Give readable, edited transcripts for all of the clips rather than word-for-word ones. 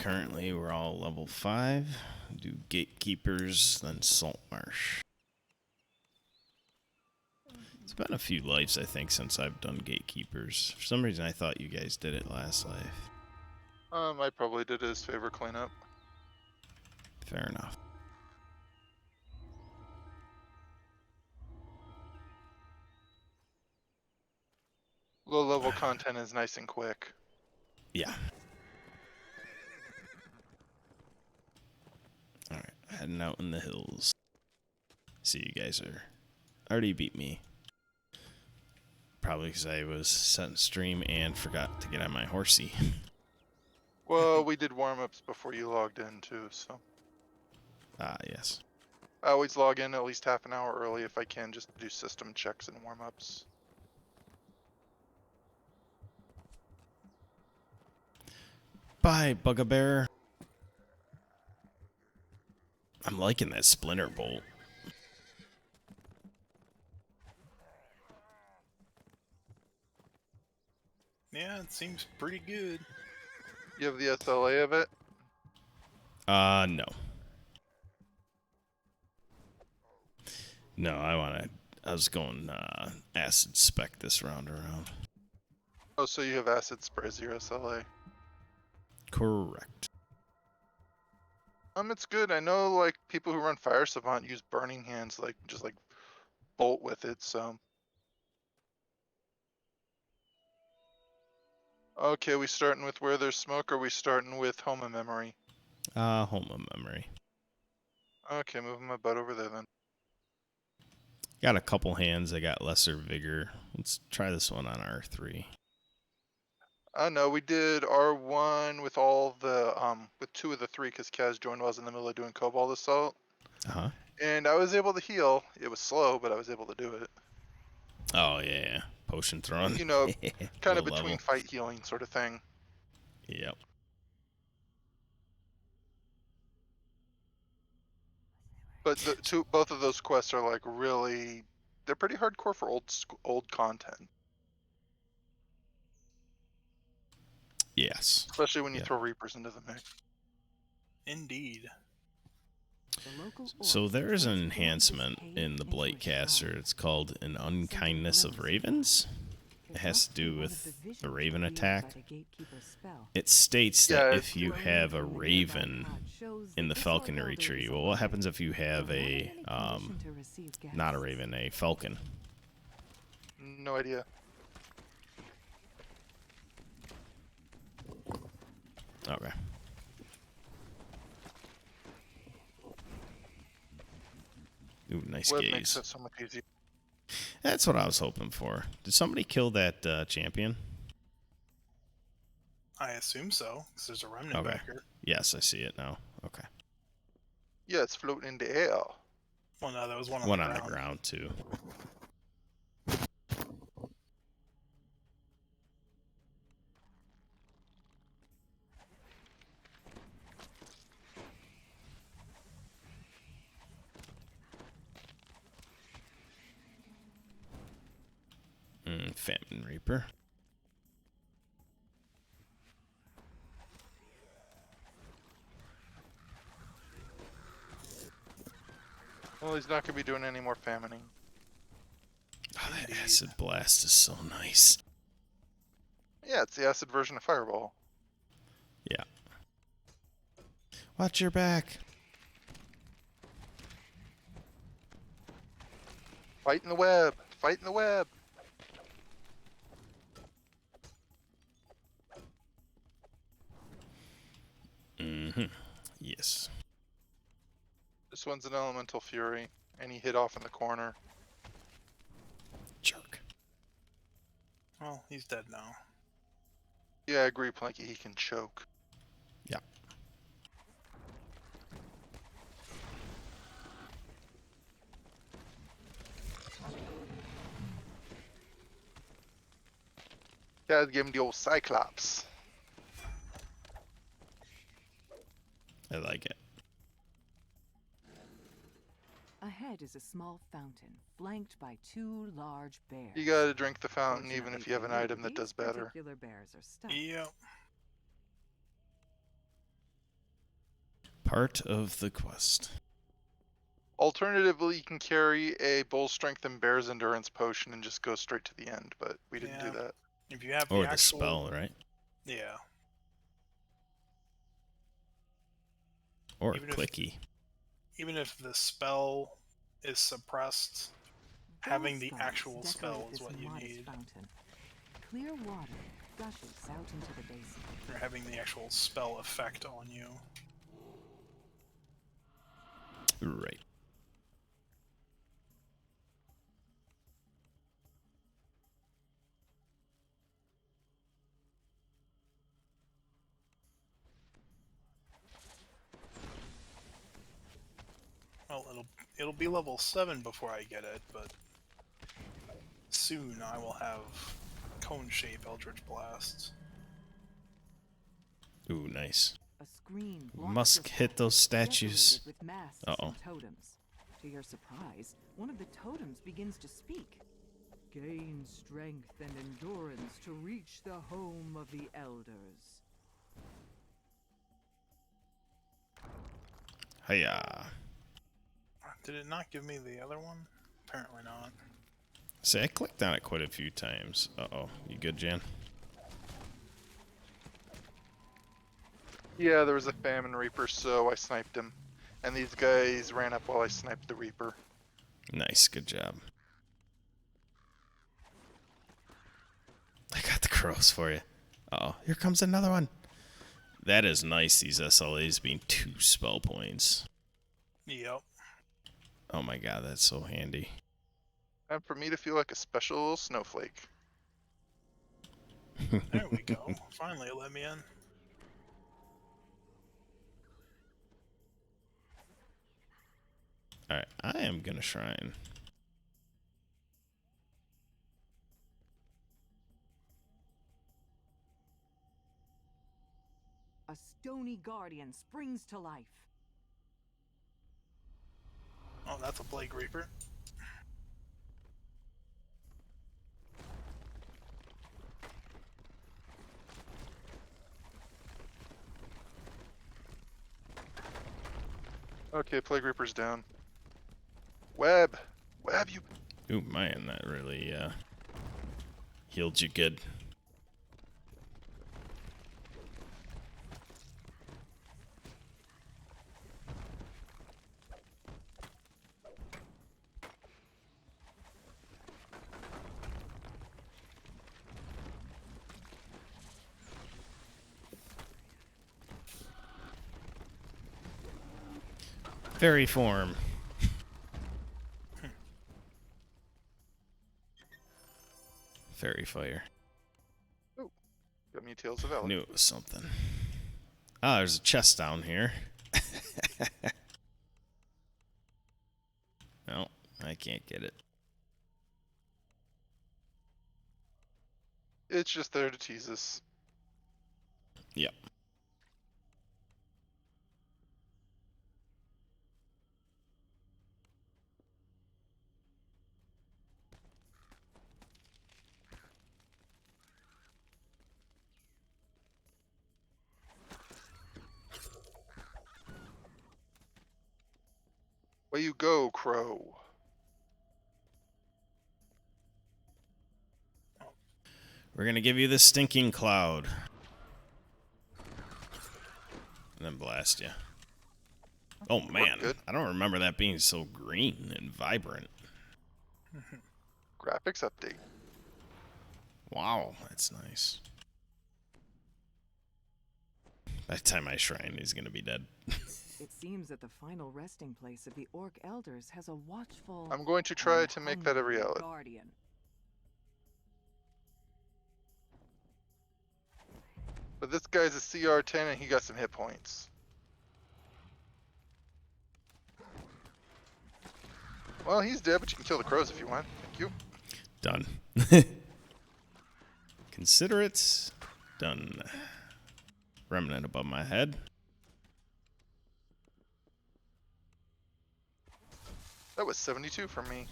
currently we're all level 5. Do Gatekeepers, then Salt Marsh. It's been a few lives, I think, since I've done Gatekeepers. For some reason, I thought you guys did it last life. I probably did it as favor cleanup. Fair enough. Low level content is nice and quick. Yeah. Alright, heading out in the hills. See, you guys are already beat me. Probably because I was setting stream and forgot to get on my horsey. Well, we did warm-ups before you logged in too, so. Ah, yes. I always log in at least half an hour early if I can, just to do system checks and warm-ups. Bye, Bugbear. I'm liking that Splinter Bolt. Yeah, it seems pretty good. You have the SLA of it? No. No, I was going acid spec this round around. Oh, so you have acid sprays your SLA. Correct. It's good. I know, like, people who run Fire Savant use Burning Hands, like, just, like, bolt with it, so. Okay, we starting with Where There's Smoke, or we starting with Home of Memory? Home of Memory. Okay, moving my butt over there then. Got a couple hands. I got lesser vigor. Let's try this one on R3. No, we did R1 with all the, with 2 of the 3, because Kaz joined while I was in the middle of doing Cobalt Assault. Uh-huh. And I was able to heal. It was slow, but I was able to do it. Oh, yeah. Potion throwing. You know, kind Low of between level. fight healing sort of thing. Yep. But both of those quests are like really, they're pretty hardcore for old content. Yes. Especially when you Yep. throw Reapers into the mix. Indeed. So there is an enhancement in the Blight Caster. It's called an Unkindness of Ravens. It has to do with the Raven attack. It states that Yeah, if you have a Raven in the Falconry tree, well, what happens if you have a, not a Raven, a Falcon? No idea. Okay. Ooh, nice Web gaze. makes it so much easier. That's what I was hoping for. Did somebody kill that champion? I assume so, because there's a remnant Okay. back here. Yes, I see it now. Okay. Yeah, it's floating in the air. Well, no, there was one One on on the the ground, too. Famine Reaper. Well, he's not going to be doing any more famining. Oh, that acid blast is so nice. Yeah, it's the acid version of Fireball. Yeah. Watch your back. Fight in the web! Fight in the web! Mm-hmm. Yes. This one's an Elemental Fury, and he hit off in the corner. Jerk. Well, he's dead now. Yeah, I agree, Planky, he can choke. Yeah. Kaz gave him the old Cyclops. I like it. Ahead is a small fountain, flanked by 2 large bears. You gotta drink the fountain even if you have an item that does better. Bears are stuck. Yep. Part of the quest. Alternatively, you can carry a bull strength and bear's endurance potion and just go straight to the end, but we didn't do Yeah. that. If you have Or the the actual, spell, right? yeah. Or Even if- clicky. Even if the spell is suppressed, having the actual spell is what you need. Fountain. Clear water gushes out into the basin. Or having the actual spell effect on you. Right. Well, it'll be level 7 before I get it, but soon I will have cone shape Eldritch Blasts. Ooh, nice. A screen Must blocks your hit path, those statues. decorated with masks Uh-oh. and totems. To your surprise, one of the totems begins to speak. Gain strength and endurance to reach the home of the elders. Hiya. Did it not give me the other one? Apparently not. See, I clicked on it quite a few times. Uh-oh. You good, Jan? Yeah, there was a famine reaper, so I sniped him. And these guys ran up while I sniped the reaper. Nice. Good job. I got the crows for you. Uh-oh. Here comes another one. That is nice, these SLAs being 2 spell points. Yep. Oh my god, that's so handy. And for me to feel like a special little snowflake. There we go. Finally, it let me in. Alright, I am gonna shrine. A stony guardian springs to life. Oh, that's a Plague Reaper. Okay, Plague Reaper's down. Web! Web, you... Ooh, man, that really, healed you good. Fairy form. Fairy fire. Got me Tales of Valley. Knew it was something. Ah, there's a chest down here. No, I can't get it. It's just there to tease us. Yep. Where you go, Crow? We're gonna give you the stinking cloud. And then blast you. Oh man, good. I don't remember that being so green and vibrant. Graphics update. Wow, that's nice. By the time I shrine, he's gonna be dead. It seems that the final resting place of the Orc Elders has a watchful. I'm going to try and to make that a hungry reality. Guardian. But this guy's a CR10 and he got some hit points. Well, he's dead, but you can kill the crows if you want. Thank you. Done. Consider it done. Remnant above my head. That was 72 for me.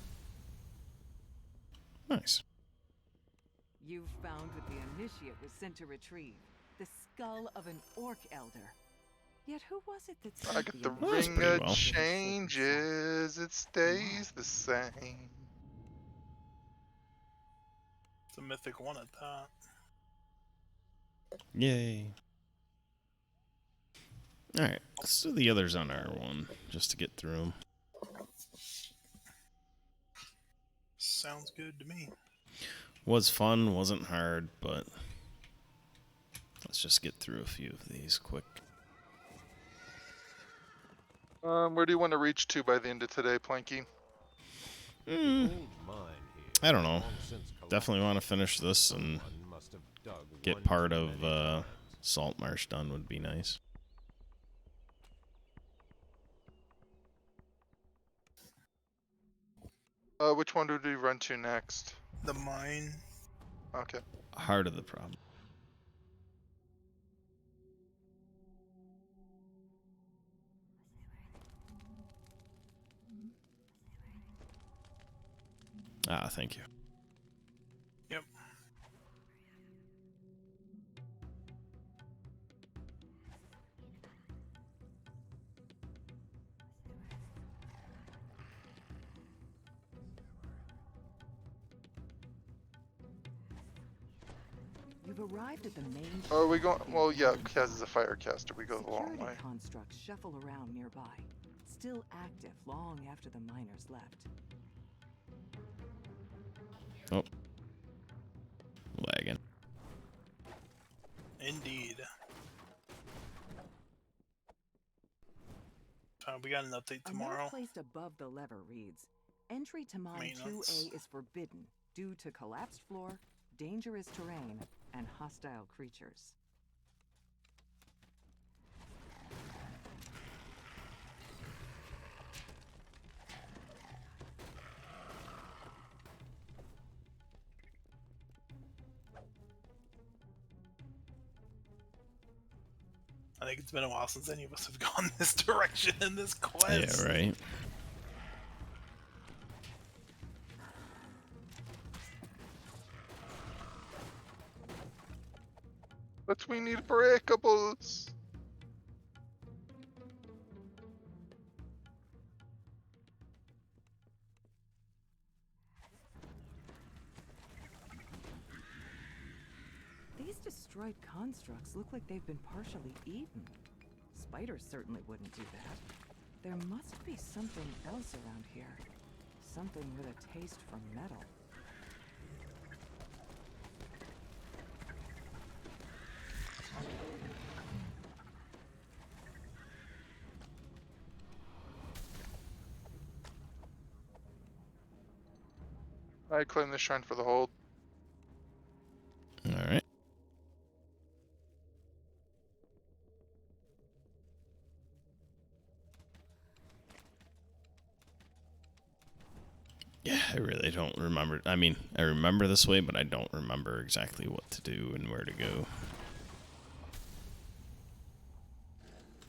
Nice. You've found what the initiate was sent to retrieve: the skull of an Orc Elder. Yet who was it that I sent get the Well, that's ring pretty of well. changes, it stays the same. It's a mythic one at that. Yay. Alright, let's do the others on R1, just to get through them. Sounds good to me. Was fun, wasn't hard, but let's just get through a few of these quick. Where do you want to reach to by the end of today, Planky? I don't know. Definitely want to finish this and get part of Salt Marsh done would be nice. Which one did we run to next? The mine. Okay. Heart of the problem. Ah, thank you. Yep. You've arrived at the main. Are we going? shaft of the Well, yeah, observatory. Kaz is a fire caster. We go the long Security way. constructs shuffle around nearby, still active long after the miners left. Oh. Lagging. Indeed. We got an update A tomorrow. note placed above the lever reads, "Entry to mine Maintenance. 2A is forbidden due to collapsed floor, dangerous terrain, and hostile creatures." I think it's been a while since any of us have gone this direction in this quest. Yeah, right. But we need breakables. These destroyed constructs look like they've been partially eaten. Spiders certainly wouldn't do that. There must be something else around here. Something with a taste for metal. I claim the shrine for the hold. Alright. Yeah, I really don't remember. I mean, I remember this way, but I don't remember exactly what to do and where to go.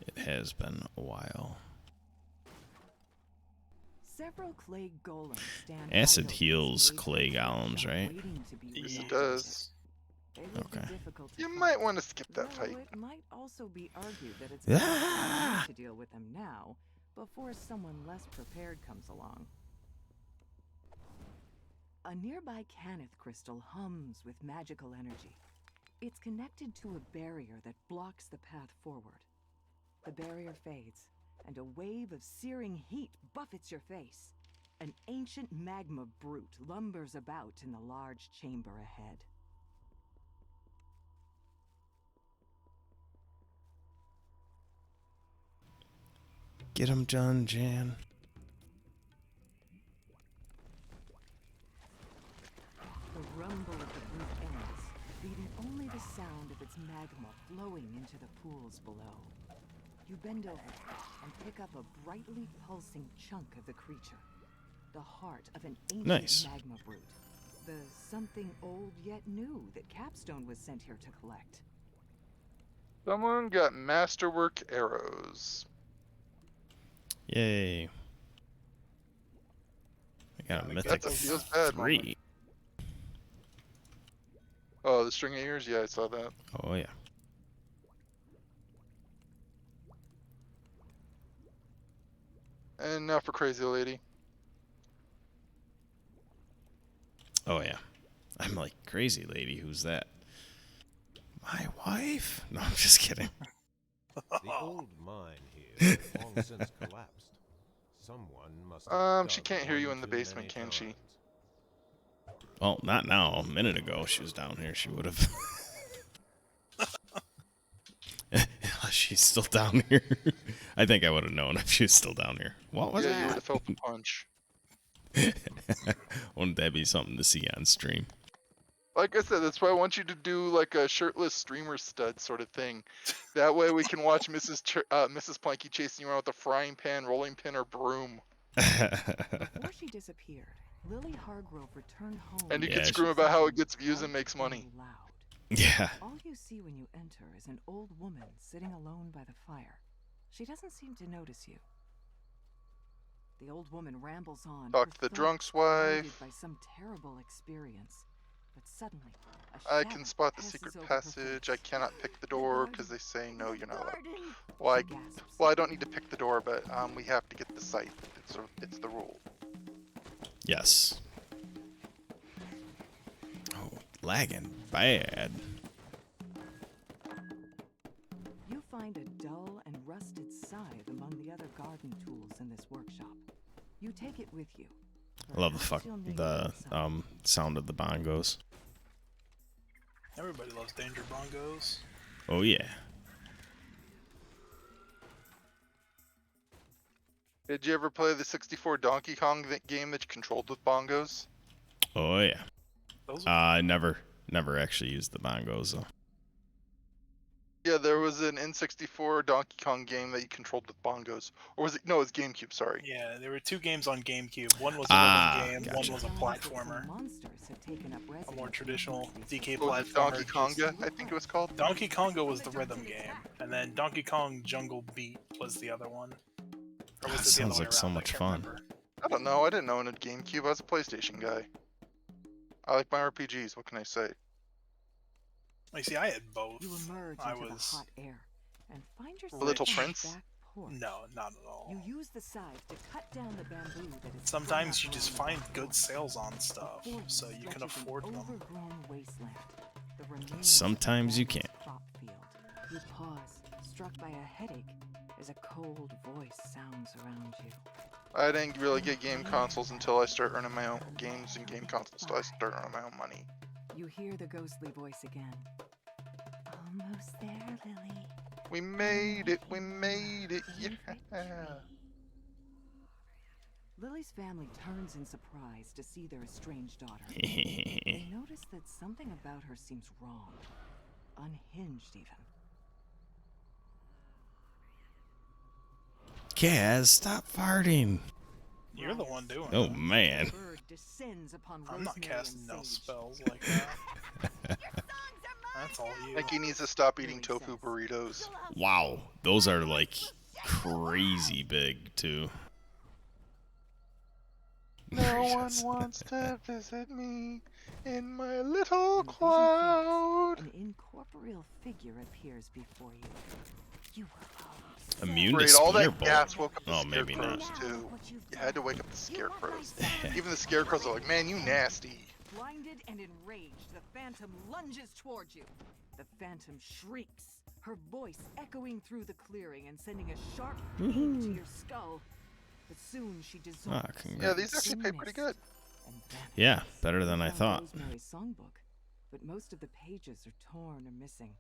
It has been a while. Several clay golems stand Acid idle heals in this clay maze of golems, right? waiting to be Yes. It reactivated. does. They would be Okay. difficult to You fight. might want to skip that Though fight. it might also be argued that it's Ah! better to deal with them now, before someone less prepared comes along. A nearby Canith crystal hums with magical energy. It's connected to a barrier that blocks the path forward. The barrier fades, and a wave of searing heat buffets your face. An ancient magma brute lumbers about in the large chamber ahead. Get him, John Jan. The rumble of the brute ends, leaving only the sound of its magma flowing into the pools below. You bend over and pick up a brightly pulsing chunk of the creature. The heart of an ancient Nice. magma brute. The something old yet new that Capstone was sent here to collect. Someone got masterwork arrows. Yay. I got a mythic That feels bad, 3. Oh, the string of ears? Yeah, I saw that. Oh, yeah. And now for Crazy Lady. Oh yeah. I'm like, crazy lady, who's that? My wife? No, I'm just kidding. The old mine here has long since collapsed. Someone must have She dug can't hear you one in the too basement, many can she? times. Well, not now. A minute ago, she was down here. She would have. Unless she's still down here. I think I would have known if she was still down here. What was Yeah, you would that? have felt the punch. Wouldn't that be something to see on stream? Like I said, that's why I want you to do like a shirtless streamer stud sort of thing. That way we can watch Mrs. Planky chasing you around with a frying pan, rolling pin, or broom. Before she disappeared, Lily Hargrove returned home. And you Yeah, can she- scream about how it gets views and makes money. Loud. Yeah. All you see when you enter is an old woman sitting alone by the fire. She doesn't seem to notice you. The old woman rambles on. Talk her to the thoughts drunk's clouded wife. by some terrible experience. But suddenly, I can spot the secret passage. I cannot pick the door because they say no, you're not allowed. Well, I don't need to pick the door, but we have to get the scythe. It's the rule. Yes. Oh, lagging bad. You find a dull and rusted scythe among the other garden tools in this workshop. You take it with you. I love the sound of the bongos. Everybody loves Danger Bongos. Oh yeah. Did you ever play the 64 Donkey Kong game that you controlled with bongos? Oh yeah. Those Never actually used the bongos though. Yeah, there was an N64 Donkey Kong game that you controlled with bongos. Or was it? No, it was GameCube, sorry. Yeah, there were 2 games on GameCube. One was a rhythm game, gotcha. one was a platformer. A more traditional DK What was it, platformer. Donkey Konga, I think it was called. Donkey Konga was the rhythm game, and then Donkey Kong Jungle Beat was the other one. Or was That it the other sounds way like so around? I much can't fun. remember. I don't know, I didn't own a GameCube, I was a PlayStation guy. I like my RPGs, what can I say? You see, I had both. You emerge I into the was hot air and find yourself Little on the Prince? back porch. no, not at all. You use the scythe to cut down the bamboo that is Sometimes spread you out just along find the good porch. sales on stuff, Before so you can stretches an afford them. overgrown wasteland, the remains Sometimes of you a can't. crop field. You pause, struck by a headache, as a cold voice sounds around you. I didn't really get game consoles until I started earning my own games and game consoles until I started earning my own money. You hear the ghostly voice again. Almost there, Lily. We made it, yeah. Lily's family turns in surprise to see their estranged daughter. They notice that something about her seems wrong. Unhinged, even. Kaz, stop farting. You're the one doing Oh it. man. Bird descends upon I'm not Rosemary casting and no Sage. spells like that. That's all you. Like he needs to stop eating tofu burritos. Wow, those are like crazy big too. No one Yes. wants to visit me in my little When the vision cloud. fades, an incorporeal figure appears before you. You were almost Immune to Great, all spear that bolt. gas woke up the Oh, maybe not. scarecrows too. You had to wake up the scarecrows. Even the scarecrows are like, man, you nasty. blinded and enraged, the phantom lunges towards you. The phantom shrieks, her voice echoing through the clearing and sending a sharp pain to your skull. But soon she dissolves. congrats. Yeah, these actually pay pretty good. and vanishes. Yeah, better than You I found thought. Rosemary's songbook, but most of the pages are torn or missing.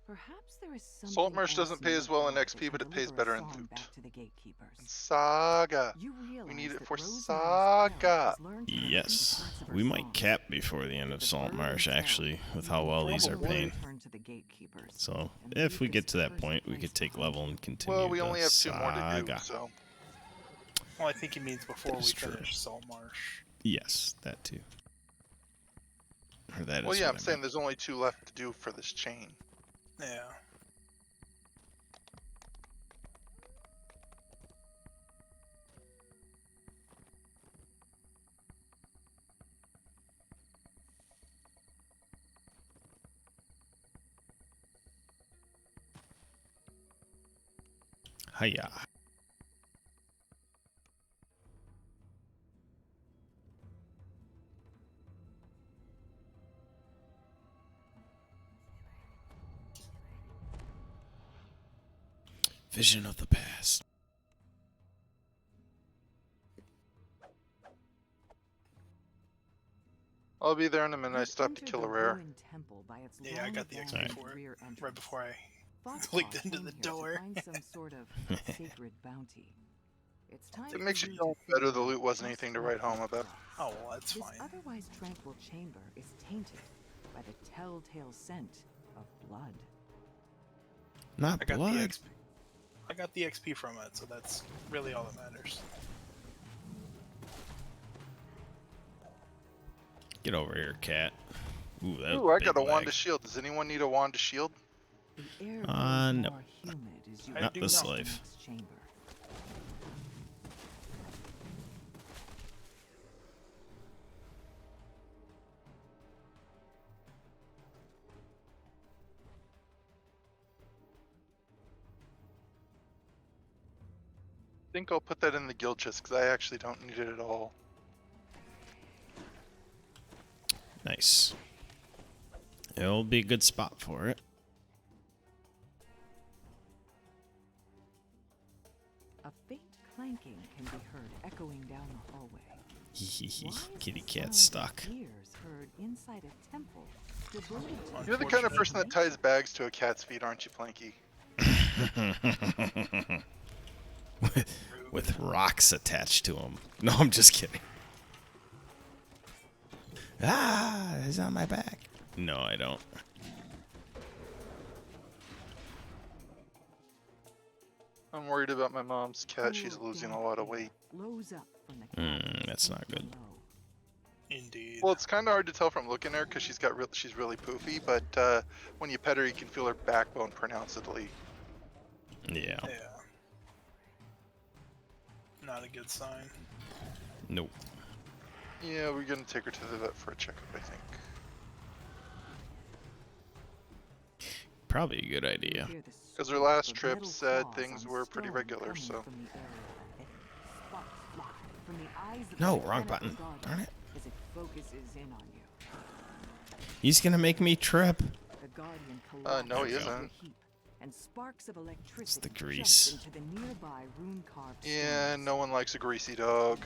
Perhaps there is something Saltmarsh else doesn't in pay your as well in bag XP, that but can it pays deliver a better in song loot. back to the gatekeepers. And Saga. You realize need it that for Rosemary's Saga. spell has learned to repeat Yes, parts of her we might songs. cap before the end of The bird Saltmarsh and actually, sound with how well these are Probably. paying. return to the gatekeepers. So and if leave we this get to that cursed point, we place could take behind level you. and continue. Well, we the only have 2 more to do, saga. so. Well, I think he means before That we is true. finish Saltmarsh. Yes, that too. Or that is Well, yeah, what I'm I saying meant. there's only 2 left to do for this chain. Yeah. Hiya. Vision of the past. I'll be there in a minute. I You've stopped to entered kill the a rare. ruined temple by its Yeah, I got the long XP abandoned for it rear right entrance. before I Foxpaw clicked into came the here to door. find some sort of sacred bounty. It's time It for makes you you feel to better figure the out loot wasn't just anything to what write home you about. trust. Oh, well, that's This fine. otherwise tranquil chamber is tainted by the telltale scent of blood. Not I got blood. the XP. I got the XP from it, so that's really all that matters. Get over here, cat. Ooh, that Ooh, was I a big got a wand lag. of shield. Does anyone need a wand of shield? The air No. grows more humid as you I Not do this know. the life. next chamber. I think I'll put that in the guild chest because I actually don't need it at all. Nice. It'll be a good spot for it. A faint clanking can be heard echoing down the hallway. Why is Kitty the cat sound stuck. of ears heard inside a temple devoted to You're the kind of Unfortunate. person that ties bags to a cat's feet, aren't you, Planky? with rocks attached to him. No, I'm just kidding. Ah, he's on my back. No, I don't. I'm worried about my mom's cat. She's cool, losing a damp lot of air weight. blows up from the caverns That's not good. below. Indeed. Well, it's kind of hard to tell from looking at her because she's really poofy. But when you pet her, you can feel her backbone pronouncedly. Yeah. Yeah. Not a good sign. Nope. Yeah, we're gonna take her to the vet for a checkup, I think. Probably a good idea. Hear the 'Cause her scrape last of trip metal said claws things on were pretty stone regular, coming so- from the area. Sparks fly from the eyes of No, the wrong mechanical button. guardian Darn it. as it focuses in on you. He's gonna make me trip. The guardian no, he collapses into a isn't. heap, and sparks of electricity jump grease. into the nearby rune-carved Yeah, stones. no one likes a greasy dog.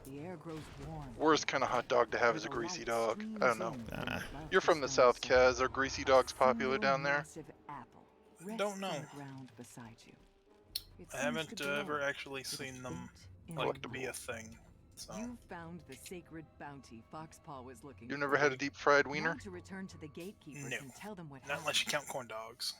The air grows warm. Worst kind of hot dog to have where is a the greasy light dog. streams I don't know. in from Nah. above You're from the stone South, circle. Kaz. Are greasy dogs popular Single down there? massive apple rests Don't know. on the ground beside you. It I seems haven't to ever glow actually with a seen them faint like inner to be glow. a thing. So You found the sacred bounty Foxpaw was looking You for. never had a deep fried Now wiener? to return to the gatekeepers No. and tell them what not happened. unless you count corn dogs.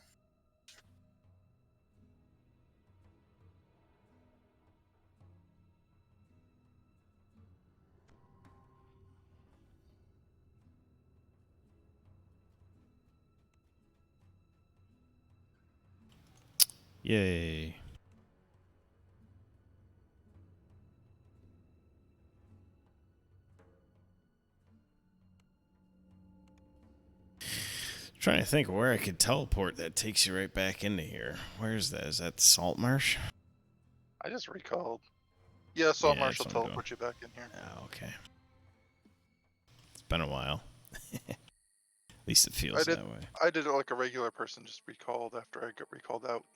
Yay. Trying to think where I could teleport that takes you right back into here. Where's that? Is that Salt Marsh? I just recalled. Yeah, Salt Yeah, Marsh will that's what I'm teleport you back in here. Oh, okay. It's been a while. At least it feels did- that way. I did it like a regular person, just recalled after I got recalled out.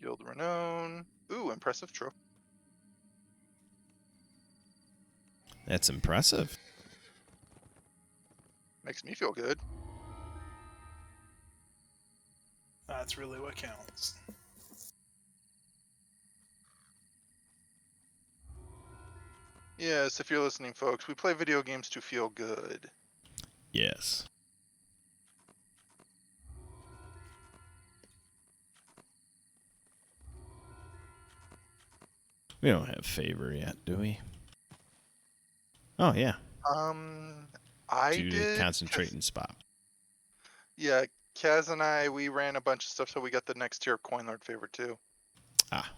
Guild Renown. Ooh, impressive trope. That's impressive. Makes me feel good. That's really what counts. Yes, if you're listening, folks, we play video games to feel good. Yes. We don't have favor yet, do we? Oh, yeah. I Due did. to concentrating spot. Yeah, Kaz and I, we ran a bunch of stuff, so we got the next tier of Coin Lord favor too. Ah.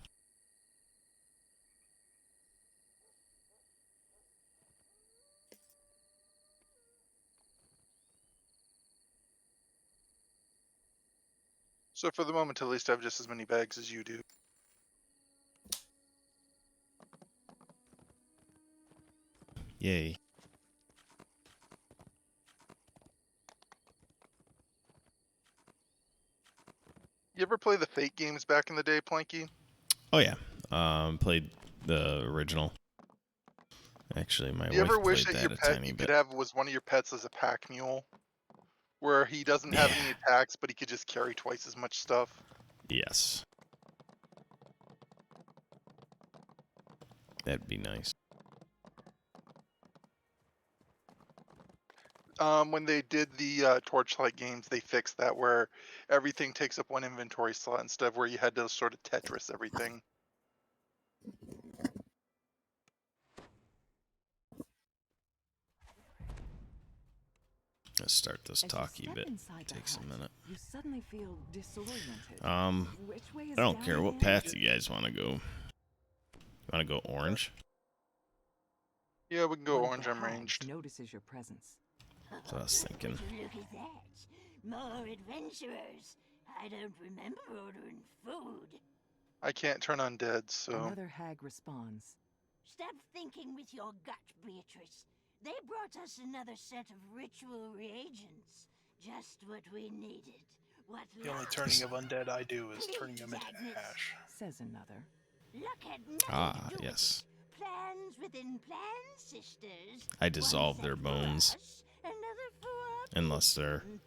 So for the moment, at least, I have just as many bags as you do. Yay. You ever play the Fate games back in the day, Planky? Oh yeah. Played the original. Actually, my Do you wife ever wish played that your that a pet tiny you bit. could have was one of your pets as a pack mule? Where he doesn't have any Yeah. attacks, but he could just carry twice as much stuff? Yes. That'd be nice. When they did the Torchlight games, they fixed that where everything takes up one inventory slot instead of where you had to sort of Tetris everything. Let's start this As you talkie step bit. inside the Takes a hut, minute. You suddenly feel disoriented. Which way is I don't care down what again? path you guys want to go. Want to go orange? Yeah, we can go One of orange. the I'm hags ranged. notices your presence. That's what I was thinking. Would you look at that? More adventurers. I don't remember ordering food. I can't turn undead, so Another hag responds. Stop thinking with your gut, Beatrice. They brought us another set of ritual reagents. Just what we needed. What The only luck. turning of undead I do is turning them into ash. Says another. Luck had nothing Ah, to do yes. with it. Plans within plans, sisters. I One dissolve set their for bones. us, another for our Unless they're patron.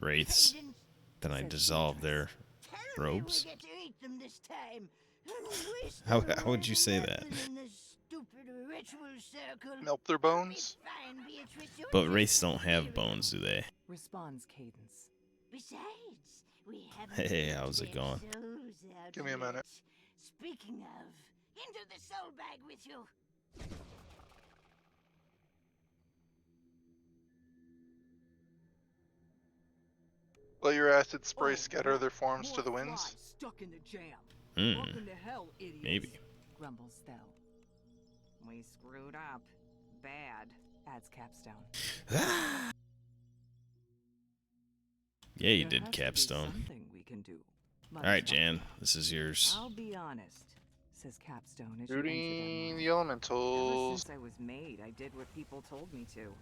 wraiths. Cadence, Then I Says dissolve their tell me we robes. get to eat them this time. And waste How them would you say that? nothing in this stupid ritual circle. melt their You'll be bones. fine, Beatrice, you're But just wraiths don't have spirit. bones, do they? Responds Cadence. Besides, we haven't Hey, left how's it their going? souls out Give me a minute. yet. Speaking of, into the soul bag with you. Let your acid spray Oh, scatter right. their forms to More the winds. flies stuck in the jam. Hmm. Welcome to hell, idiots. Maybe. Grumbles Thel. We screwed up. Bad. Adds Capstone. Yeah, you There did, has to be Capstone. something we can do. Alright, Jan. This is yours. I'll be honest, says Capstone as you Shooting enter the their mind. Ever elementals. since I was made, I did what people told me to.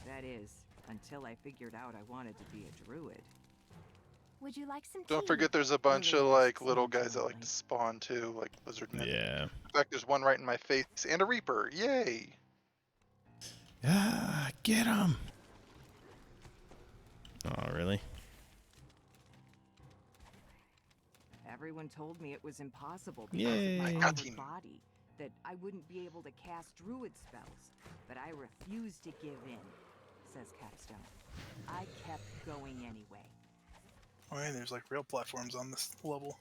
That is, until I figured out I wanted to be a druid. Would you like some Don't tea? forget there's a bunch of Really like nice little seeing guys that like you. to spawn too, like lizard men. Yeah. In fact, there's one right in my face and a reaper. Yay! Ah, get him! Oh, really? Everyone told me it was impossible because Yay. of my I got armored him. body, that I wouldn't be able to cast druid spells. But I refused to give in, says Capstone. I kept going anyway. Oh, hey, there's like real platforms on this level.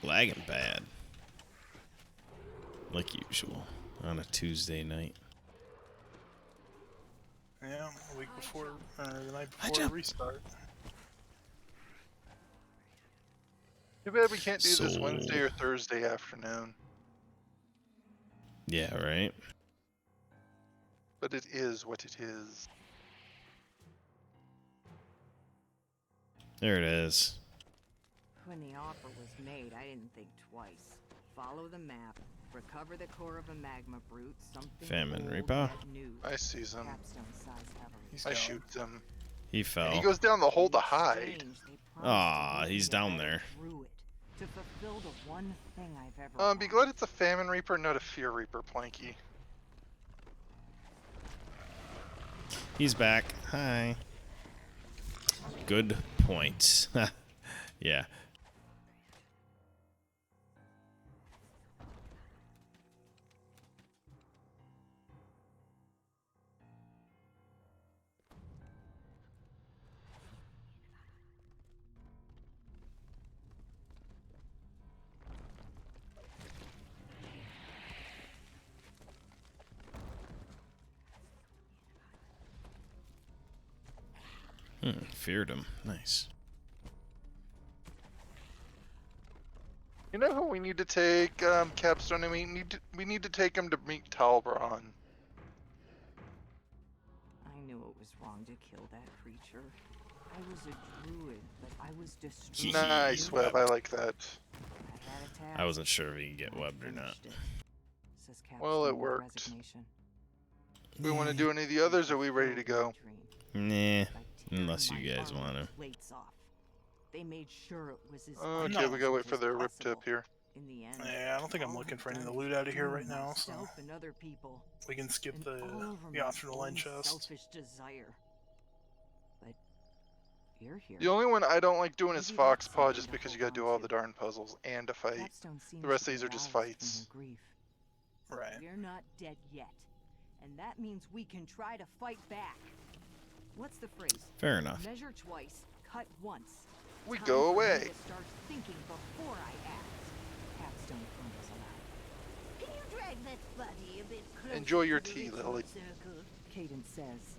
Lagging bad. Like usual. On a Tuesday night. Yeah, a week before, or the night I before jump. restart. Too bad we can't do this So- Wednesday or Thursday afternoon. Yeah, right? But it is what it is. There it is. When the offer was made, I didn't think twice. Follow the map, recover the core of a magma brute, something Famine old Reaper. yet new. I sees him. Capstone sighs heavily. He's I gone. shoot them. He And fell. he goes down the hole to In hide. exchange, they promised to Aw, make he's me a down better there. druid, to fulfill the one thing I've ever Be wanted. glad it's a famine reaper, not a fear reaper, Planky. He's back. Hi. Good point. Yeah. Feared him. Nice. You know who we need to take, Capstone, and we need to take him to meet Talbron. I knew it was wrong to kill that creature. I was a druid, but I was destroyed. Nice web, I like that. I had a task, I wasn't sure if he can get and I webbed or not. finished it, says Well, it Capstone with worked. resignation. We want to do any of the others, or are we ready to go? Nah, By tearing unless you my guys armor want to. plates off. They made sure it was as Okay, No. we gotta wait unpleasant for as the rip possible. tip here. In the end, Yeah, I don't think I'm all looking I've for any of the done loot is out of here doom right now, so myself and other people, we can skip and the all over my optional own end chest. selfish desire. But you're here. The only one I don't like doing is Maybe Fox that's Paw, something just to because you hold gotta do on all to. the darn puzzles and a fight. Capstone seems The rest to of these be are just roused fights. from her grief. Right. We're not dead yet, and that means we can try to fight back. What's the phrase? Fair enough. Measure twice, cut once. We Time go for me away. to start thinking before I act. Capstone grumbles aloud. Can you drag that body a bit closer Enjoy your to the tea, ritual Lily. circle? Cadence says,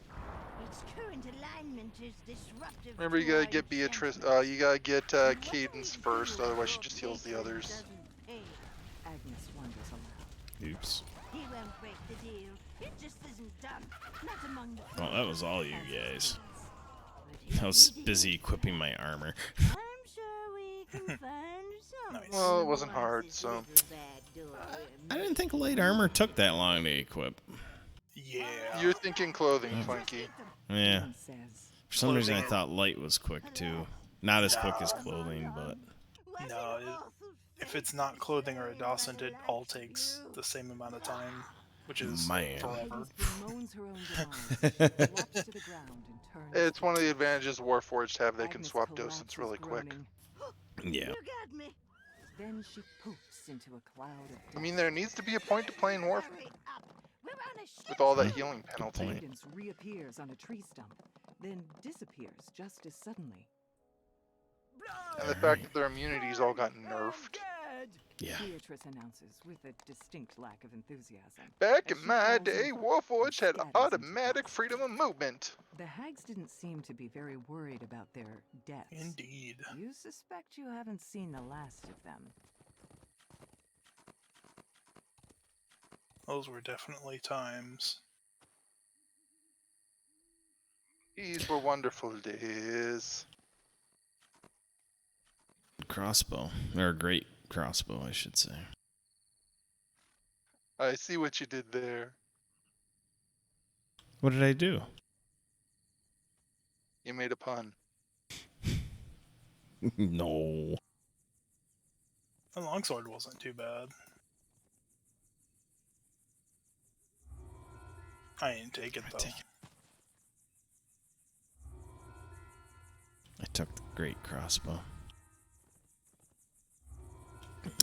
Its current alignment is disruptive. Remember, you to gotta our get Beatrice. enchantments. You gotta get And what do Cadence we first, do if otherwise she your just heals the patron others. doesn't pay? Agnes wonders aloud. Oops. He won't break the deal. It just isn't done. Not among the Well, that was all you As guys. But I was if we busy do, equipping my armor. I'm sure we can find someone Well, it who wasn't wants hard, this so. little back door I didn't think light armor took that long to equip. Yeah. You're thinking clothing, Mm. Flanky. Yeah. Cadence says, For some reason, I Clothing. thought light was quick too. Not as quick as clothing, but No, if it's not clothing or a docent, it all takes the same amount of time, which is Man. forever. Cadence bemoans her own demise, drops to the ground and turns. It's to one of the face. advantages Warforged have. They can Agnes swap collapses, docents really quick. groaning. yeah. You got me. Then she poops into a cloud of I mean, dust. there needs to be a point to playing Warforged Hurry up. We're on a with all that schedule. healing penalty. point. Cadence reappears on a tree stump, then disappears just as suddenly. And the fact that their immunities all got nerfed. Yeah. Beatrice announces with a distinct lack of enthusiasm. Back As in she my falls day, over Warforged had and scatters into automatic dust. freedom of movement. The hags didn't seem to be very worried about their deaths. Indeed. You suspect you haven't seen the last of them. Those were definitely times. These were wonderful days. Crossbow. Or great crossbow, I should say. I see what you did there. What did I do? You made a pun. No. The longsword wasn't too bad. I ain't take it though. take I took the great crossbow.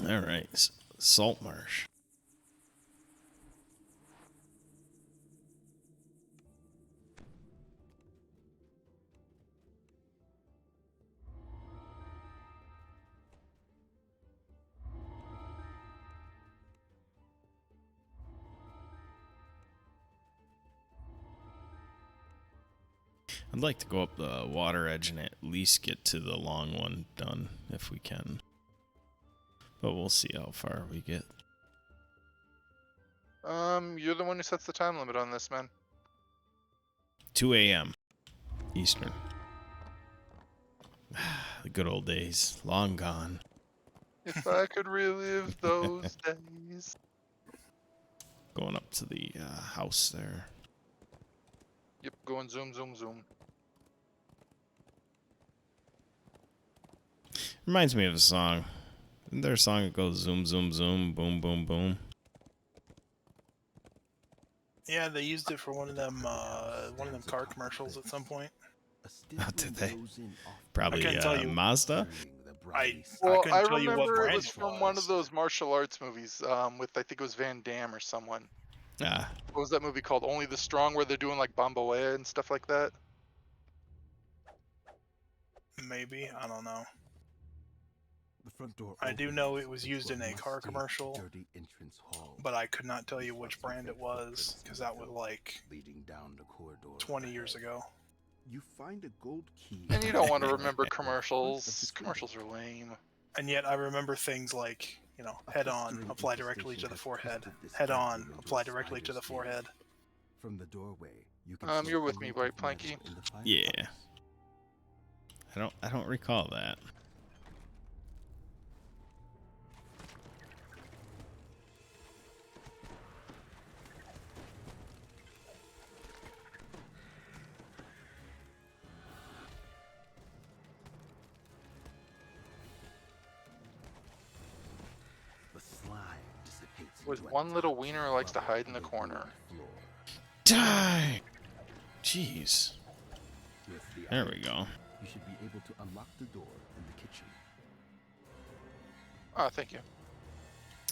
Alright. Salt Marsh. I'd like to go up the water edge and at least get to the long one done if we can. But we'll see how far we get. You're the one who sets the time limit on this, man. 2 a.m. Eastern. The good old days. Long gone. If I could relive those days. Going up to the house there. Yep, going zoom, zoom, zoom. Reminds me of a song. Isn't there a song that goes zoom, zoom, zoom, boom, boom, boom? Yeah, they used it for one of them car commercials at some point. Oh, did they? Probably I can't tell you. Mazda? Well, couldn't I tell you what remember it brand was it from one of was. those martial arts movies, with I think it was Van Damme or someone. Ah, What was that movie called? Only the Strong, where they're doing like Bamboea and stuff like that? Maybe, I don't know. The front door I do opens know it was into used in a car musty, commercial, dirty entrance hall, but I could not tell you which brand it was, because that was like leading down the corridor 20 years ago. You find a gold key. And you don't want to remember commercials. Commercials are lame. And yet I remember things like, you know, head on, apply directly to the forehead. Head on, apply directly to the forehead. From the doorway, you can You're see with me, only right, the metal Planky? in the yeah. fireplace. I don't recall that. The slime dissipates With into a one little toxic wiener who likes to bubble hide in the on corner. floor. Die! Jeez. With the There item, we go. You should be able to unlock the door in the kitchen. Ah, thank you.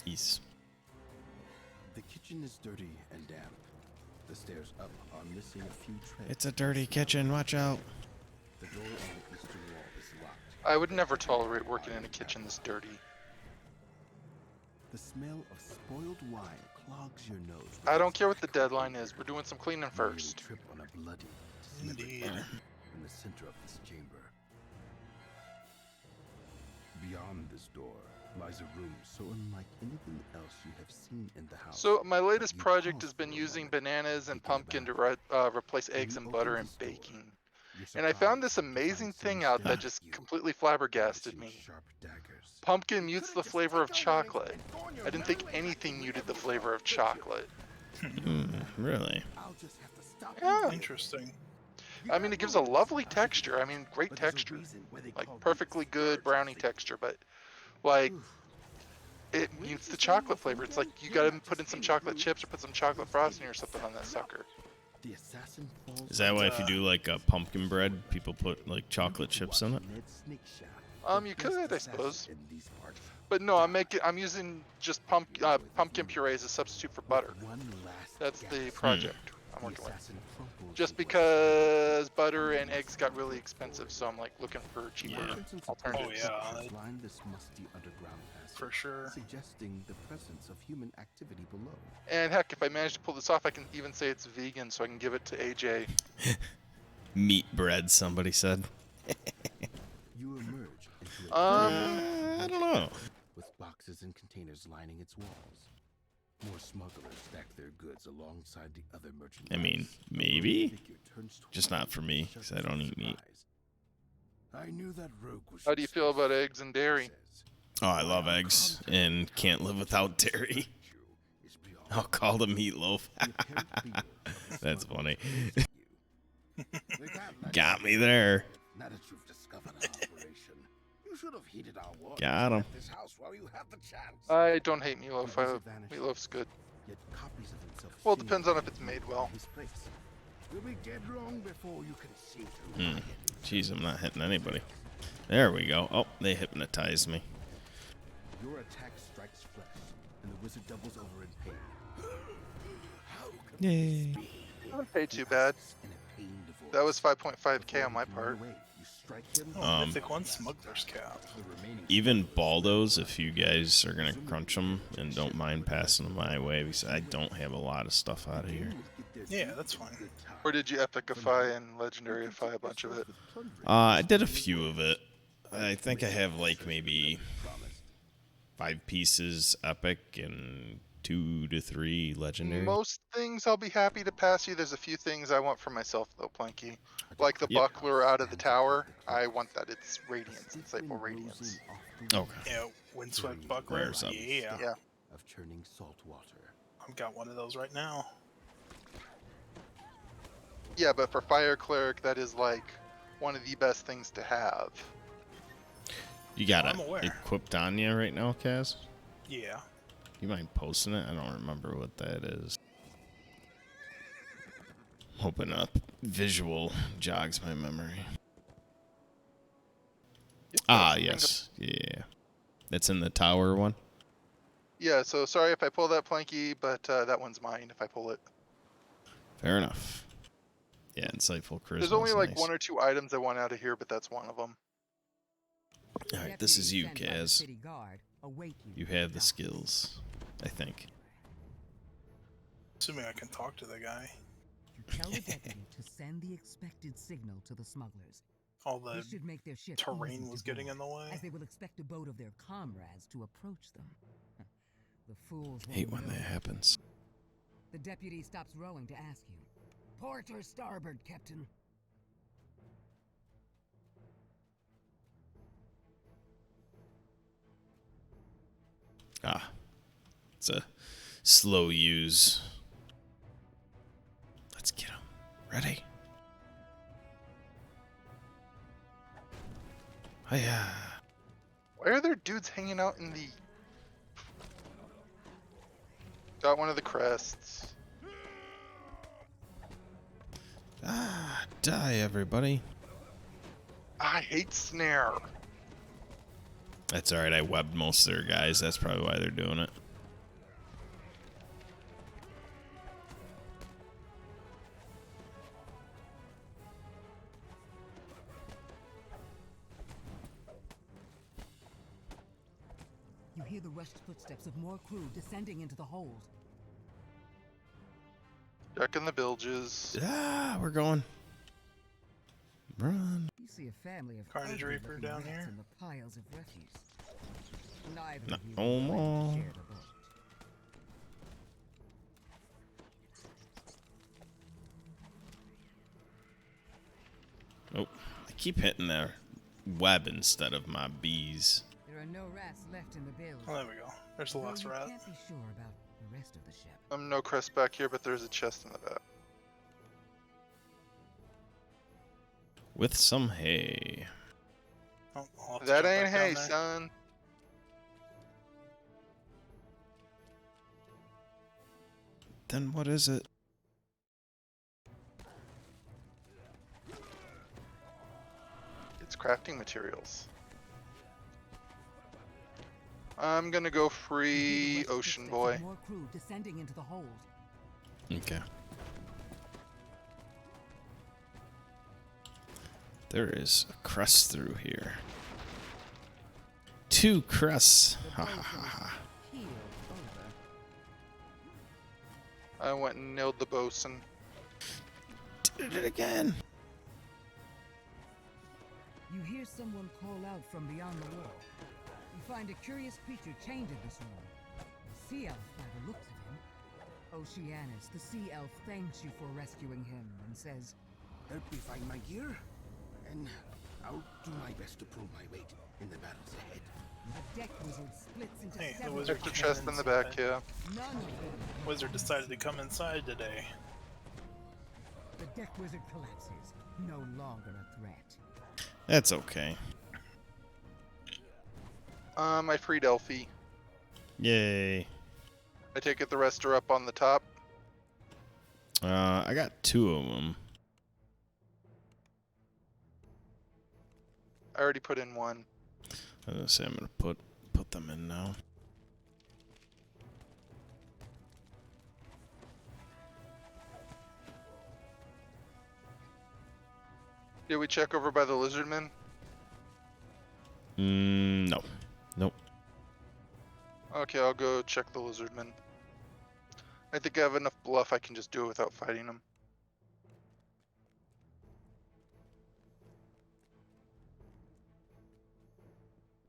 Jeez. The kitchen is dirty and damp. The stairs up are missing a few treads. It's a dirty kitchen. Watch out. The door on the eastern wall is locked. I would never tolerate working in a kitchen this dirty. The smell of spoiled wine clogs your nose. I don't care what the deadline is. We're doing some cleaning You nearly first. trip on a bloody, dismembered Indeed. body in the center of this chamber. Beyond this door lies a room so unlike anything else you have seen in the house. So my latest You project pause has been for a using moment, bananas and thinking pumpkin about to replace When eggs you and open butter and this door, baking. you're And I found surprised this to find amazing someone thing out staring that at just you, completely flabbergasted brandishing me. sharp daggers. Pumpkin mutes the flavor of chocolate. I didn't think anything muted the flavor of chocolate. Really? I'll just have to stop Yeah. you. Interesting. I mean, it gives a lovely texture. I mean, great But there's a texture. reason why they Like, call perfectly these good birds brownie of the- texture, but, like, Oof. it mutes the chocolate flavor. It's like you gotta put in some chocolate chips or put some chocolate frosting or something on that sucker. The assassin falls Is that why if you uh, do like a pumpkin bread, people put like chocolate chips in it? Ned Snakeshaft, the You could, best I assassin suppose. in these parts. But no, I'm using just pumpkin puree as a substitute for butter. With one last That's the gasp, project I'm the working with. assassin crumples Just into a because butter and eggs got really expensive, so I'm like looking for cheaper Yeah. alternatives. Oh, yeah. Line this musty underground passage, For sure. suggesting the presence of human activity below. And heck, if I manage to pull this off, I can even say it's vegan, so I can give it to AJ. Meat bread, somebody said. You emerge into a I don't know. with boxes and containers lining its walls. More smugglers stack their goods alongside the other merchandise. I mean, A maybe. lone figure turns Just toward not for you me, with 'cause I don't eat meat. surprise. I knew that rogue was How do you feel about eggs and dairy? says. Oh, I love eggs and can't live without dairy. Is beyond I'll call the meatloaf. the apparent appeal of the That's smuggler funny. is you. They can't let Got you me go. there. Now that you've discovered our operation, you should have heeded our warning. Got to 'em. let this house while you have the chance. I don't hate meatloaf. The wizard vanished. Meatloaf's good. Yet copies of himself Well, it seem depends to on if be it's made well. in his place. You'll be dead long before you can see through my Hmm. hidden Jeez, I'm not hitting anybody. There we go. Oh, they hypnotized me. Your attack strikes flesh, and the wizard doubles over in pain. How can Yay. I don't pay too bad. in a pained voice. That was 5.5k Before on my he can part. run away, you strike him, Oh, Mythic 1 Smuggler's Cap. the remaining Even Baldos, if you guys are going to crunch them and don't mind passing them my way, because I don't have a lot of stuff out of here. Yeah, that's fine. Or did you epicify and legendaryify a bunch of it? I did a few of it. I think I have like maybe 5 pieces epic and 2 to 3 legendary. Most things I'll be happy to pass you. There's a few things I want for myself though, Planky. Like the Yep. buckler out of the tower. I want that. It's radiance, insightful radiance. Okay. Yeah, Windswept Buckler. Rares up. Yeah, Yeah. Of churning salt water. I've got one of those right now. Yeah, but for fire cleric, that is like one of the best things to have. You got I'm it aware. equipped on you right now, Kaz? Yeah. You mind posting it? I don't remember what that is. Hoping up visual jogs my memory. Ah, yes. Yeah. That's in the tower one. Yeah, so sorry if I pull that Planky, but that one's mine if I pull it. Fair enough. Yeah, insightful charisma. There's only is like nice. 1 or 2 items I want out of here, but that's one of them. Alright, this is you, Kaz. You have the skills, I think. Assuming I can talk to the guy. Tell the deputy to send the expected signal to the smugglers. All This the should make their ship terrain easy was to getting board, in the way. as they will expect a boat of their comrades to approach them. The fools Hate won't when know. that happens. The deputy stops rowing to ask you. Port or starboard, Captain? Ah, it's a slow use. Let's get him. Ready? Hiya. Why are there dudes hanging out in the... Got one of the crests. Ah, die, everybody. I hate snare. That's alright, I webbed most of their guys. That's probably why they're doing it. You hear the rushed footsteps of more crew descending into the hold. Checking the bilges. Ah, we're going. Run. You see a family of Carnage ugly Reaper looking down rats here. in the piles of refuse. Neither No of you will be ready more. to share the boat. Oh, I keep hitting their web instead of my bees. There are no rats left in the bilge. Oh, there we go. There's the Though last you rat. can't be sure about the rest of the ship. No crest back here, but there's a chest in the back. With some hay. Oh, I'll have to That jump ain't back down hay, there. son. Then what is it? It's crafting materials. I'm gonna go You hear the free rushed Ocean footsteps Boy. of more crew descending into the hold. Okay. There is a crest through here. 2 crests. Ha ha ha ha. Healed over. I went and nailed the bosun. Did it again. You hear someone call out from beyond the wall. You find a curious creature chained in this room. A sea elf by the looks of him. Oceanus, the sea elf, thanks you for rescuing him and says, Help me find my gear, and I'll do my best to pull my weight in the battles ahead. the deck wizard splits into Hey, the several wizard Check the came chest in the inside. back, yeah. None of them. Wizard decided to come inside today. The deck wizard collapses, no longer a threat. That's okay. I freed Elfie. Yay. I take it the rest are up on the top. I got 2 of them. I already put in one. I was gonna say I'm gonna put them in now. Did we check over by the lizardman? No. Nope. Okay, I'll go check the lizardman. I think I have enough bluff I can just do it without fighting him.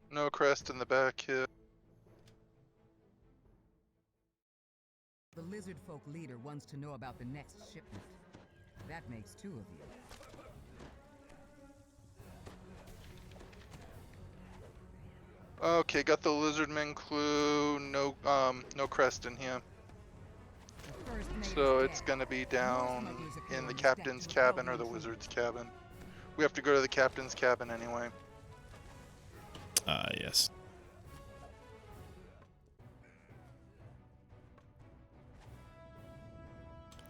No crest in the back here. The lizard folk leader wants to know about the next shipment. That makes 2 of you. Okay, got the lizardman clue. No, no crest in here. The first mate So is it's dead. gonna be More down smugglers appear in on the deck captain's to repel cabin or the intruders. wizard's cabin. We have to go to the captain's cabin anyway. Yes.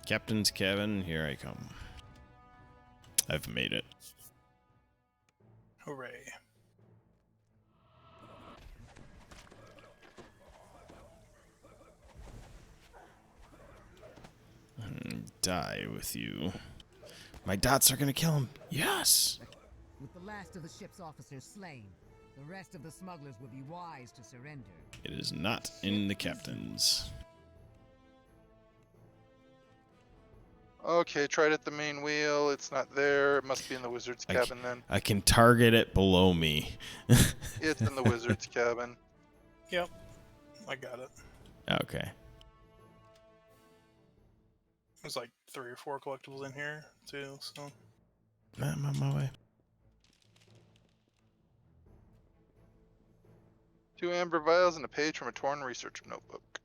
Captain's cabin, here I come. I've made it. Hooray. Die with you. My dots are gonna kill him. Yes! With the last of the ship's officers slain, the rest of the smugglers would be wise to surrender. It is not in the captain's. Okay, tried at the main wheel. It's not there. It must be in the wizard's I cabin then. I can target it below me. It's in the wizard's cabin. Yep. I got it. Okay. There's like 3 or 4 collectibles in here, too, so... I'm on my way. 2 amber vials and a page from a torn research notebook.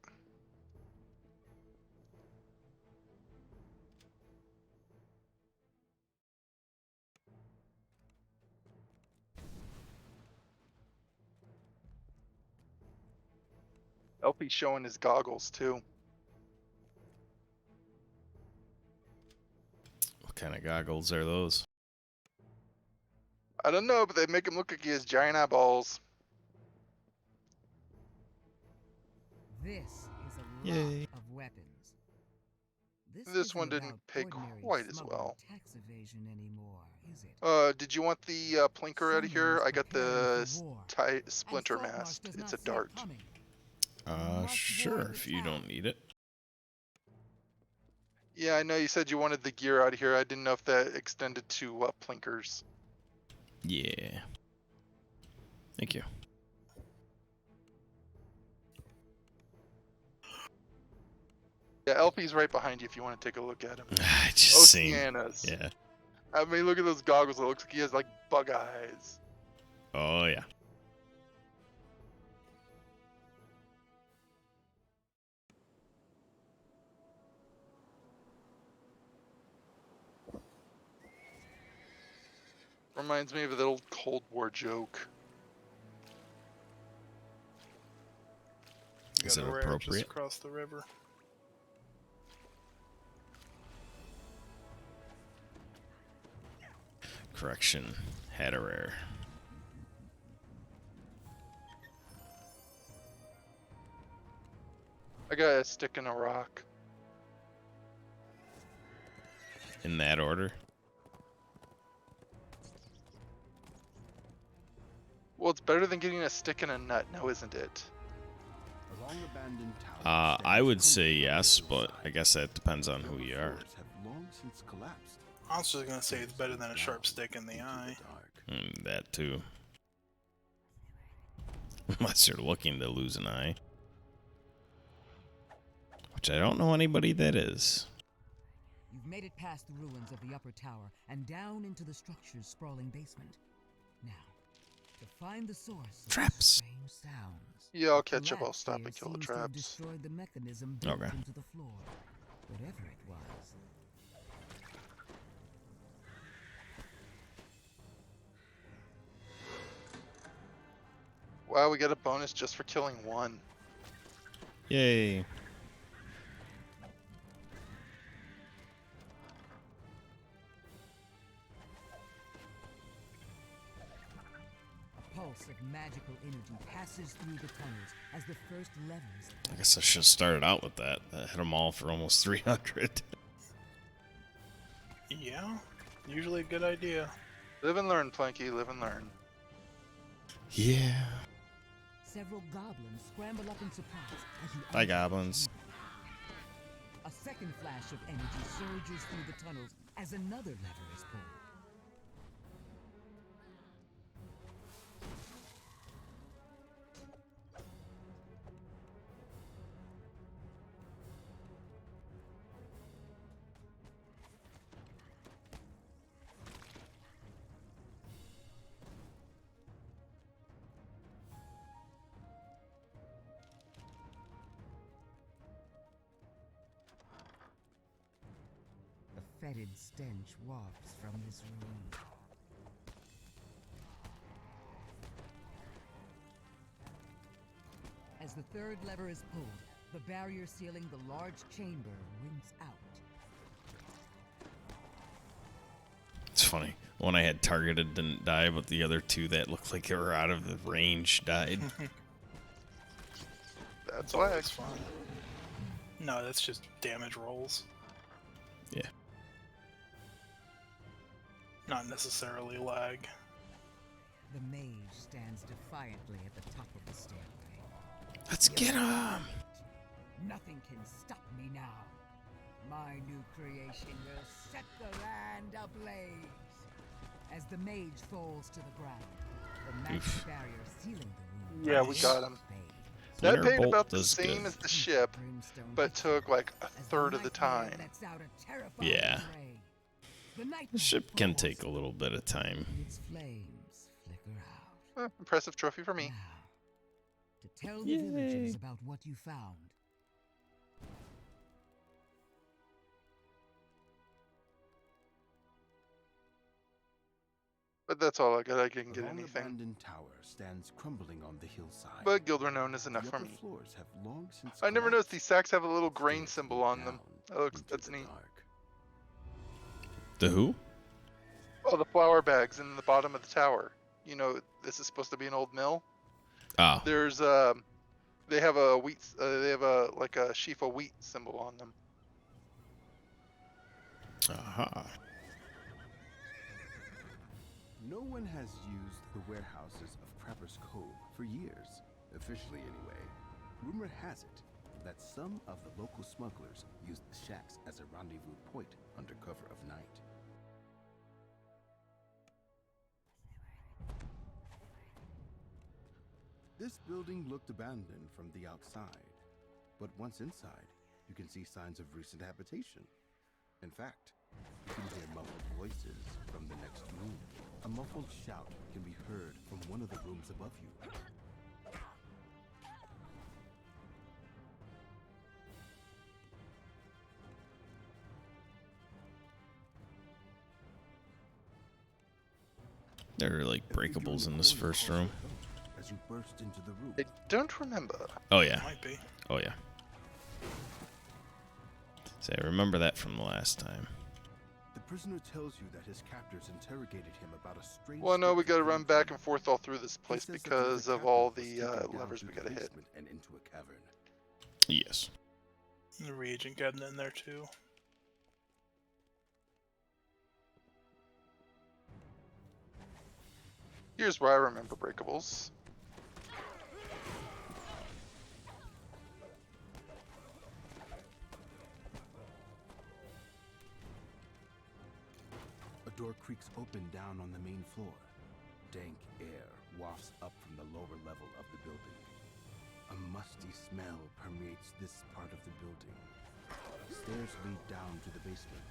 LP's showing his goggles too. What kind of goggles are those? I don't know, but they make him look like he has giant eyeballs. This is a Yay. lot of weapons. This isn't one didn't about pay ordinary quite as smuggling well. Tax evasion anymore, is it? Did you want the plinker out of here? Someone is I got the preparing for war, splinter and Saltmarsh mast. does It's not a see it dart. coming. Must Sure, warn the if you town. don't need it. Yeah, I know you said you wanted the gear out of here. I didn't know if that extended to plinkers. Yeah. Thank you. Yeah, LP's right behind you if you want to take a look at him. I just seen. Oceanus. Yeah. I mean, look at those goggles. It looks like he has like bug eyes. Oh yeah. Reminds me of the old Cold War joke. You Is got it a rare just appropriate? across the river. Correction. Had a rare. I got a stick and a rock. In that order. Well, it's better than getting a stick and a nut, now isn't it? Along abandoned towers I stands would a say company yes, of but size. I guess that depends on who you are. Forts have long since collapsed. I was just gonna say it's better than a sharp stick in the Into eye. dark. That too. Unless you're looking to lose an eye. Which I don't know anybody that is. You've made it past the ruins of the upper tower and down into the structure's sprawling basement. Now, to find the source of Traps. these strange sounds. Yeah, I'll catch up. I'll Collapse stop here and kill the seems to have traps. destroyed the mechanism built Okay. into the floor. Whatever it was. Wow, we got a bonus just for killing one. Yay. A pulse of magical energy passes through the tunnels as the first levers. I guess I should have started out with that. That hit them all for almost 300. Yeah, usually a good idea. Live and learn, Planky. Live and learn. Yeah. Several goblins scramble up in surprise as you Bye, enter. goblins. A second flash of energy surges through the tunnels as another lever is pulled. A fetid stench wafts from this room. As the third lever is pulled, the barrier sealing the large chamber winks out. It's funny. One I had targeted didn't die, but the other two that looked like they were out of the range died. That's Oh, why. that's fine. No, that's just damage rolls. Yeah. Not necessarily lag. The mage stands defiantly at the top of the stairway. Let's get him! Nothing can stop me now. My new creation will set the land ablaze. As the mage falls to the ground, the magic Oof. barrier sealing the room. Yeah, we got him. fades. That Winter paid Bolt about the does same good. as the ship, Brimstone but hits took like a as the third of the nightmare time. lets out a terrifying Yeah. ray. The The nightmare ship can falls. take a little bit of time. Its flames flicker out. Impressive trophy for me. Now, to tell the villagers about what you found. But that's all I got. I didn't A get long anything. abandoned tower stands crumbling on the hillside. But Guild Renown is enough The for upper me. floors have long since I never noticed collapsed. these sacks have a little grain Stairs symbol lead on them. down into That's the neat. dark. The who? Oh, the flour bags in the bottom of the tower. You know, this is supposed to be an old mill. Oh. There's they have a wheat. They have a like a sheaf of wheat symbol on them. Aha. No one has used the warehouses of Crapper's Cove for years, officially anyway. Rumor has it that some of the local smugglers used the shacks as a rendezvous point under cover of night. This building looked abandoned from the outside, but once inside, you can see signs of recent habitation. In fact, you can hear muffled voices from the next room. A muffled shout can be heard from one of the rooms above you. There are like breakables in this first room. As you burst into the room. I don't remember. Oh yeah. Might be. Oh yeah. So I remember that from the last time. The prisoner tells you that his captors interrogated him about a strange. Well, no, we script gotta of run back information. and forth all through this He place says that the because other of all captive was the taken down levers through we the gotta hit. basement and into a cavern. Yes. The reagent cabinet in there too. Here's where I remember breakables. A door creaks open down on the main floor. Dank air wafts up from the lower level of the building. A musty smell permeates this part of the building. Stairs lead down to the basement.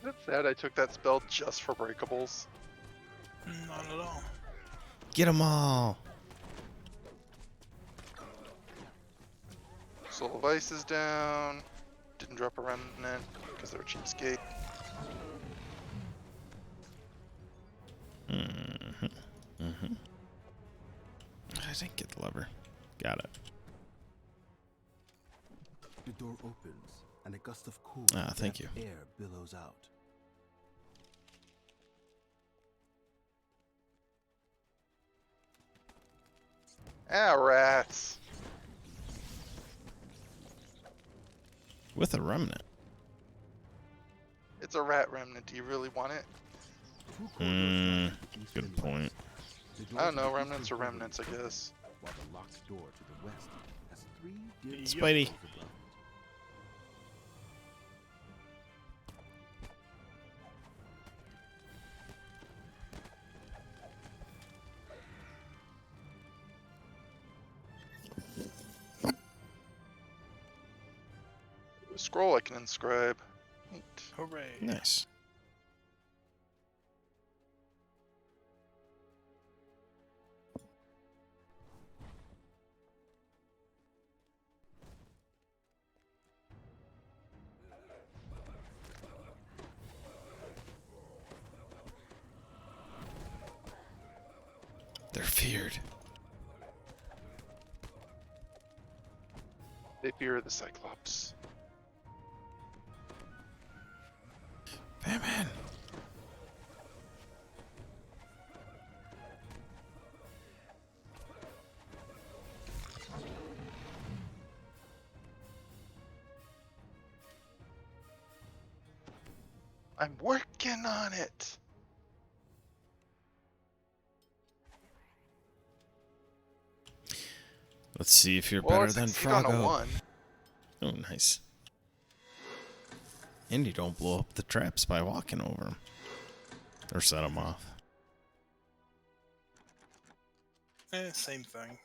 That's sad. I took that spell just for breakables. Not at all. Get them all. Soul of Ice is down. Didn't drop a remnant because they're a cheapskate. I didn't get the lever. Got it. The door opens, and a gust of cool, Thank damp you. air billows out. Ah, rats. With a remnant. It's a rat remnant. Do you really want it? Two corridors line the east Good and point. west. The door I don't to know. the Remnants are eastern remnants, I corridor, guess. while the locked door to the west has three dim Spidey. doors above it. Scroll I can inscribe. Neat. Hooray. Nice. They're feared. They fear the Cyclops. Batman. I'm working on it. Let's see if you're Well, I better than succeed on a Froggo. 1. Oh, nice. And you don't blow up the traps by walking over them. Or set them off. Same thing.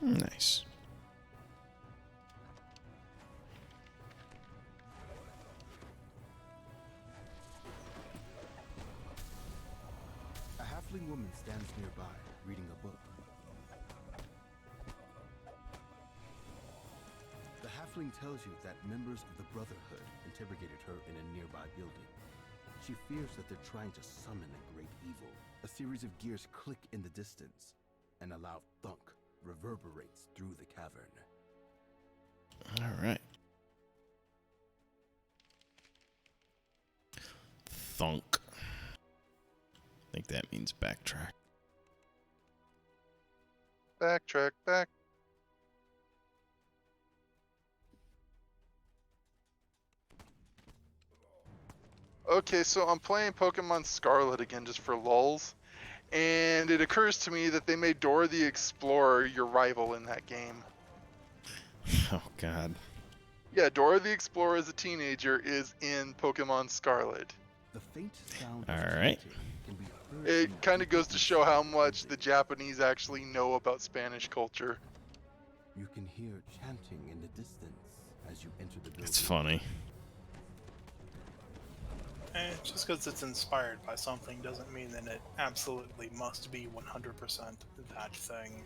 Nice. A halfling woman stands nearby, reading a book. The halfling tells you that members of the Brotherhood interrogated her in a nearby building. She fears that they're trying to summon a great evil. A series of gears click in the distance, and a loud thunk reverberates through the cavern. All right. Thunk. I think that means backtrack. Backtrack, back. Okay, so I'm playing Pokemon Scarlet again just for lulz, and it occurs to me that they made Dora the Explorer your rival in that game. Oh, God. Yeah, Dora the Explorer as a teenager is in Pokemon Scarlet. The faint sound All of right. chanting can be heard It from kind of goes to show how much the music. Japanese actually know about Spanish culture. You can hear chanting in the distance as you enter the building. It's funny. Just because it's inspired by something doesn't mean that it absolutely must be 100% that thing.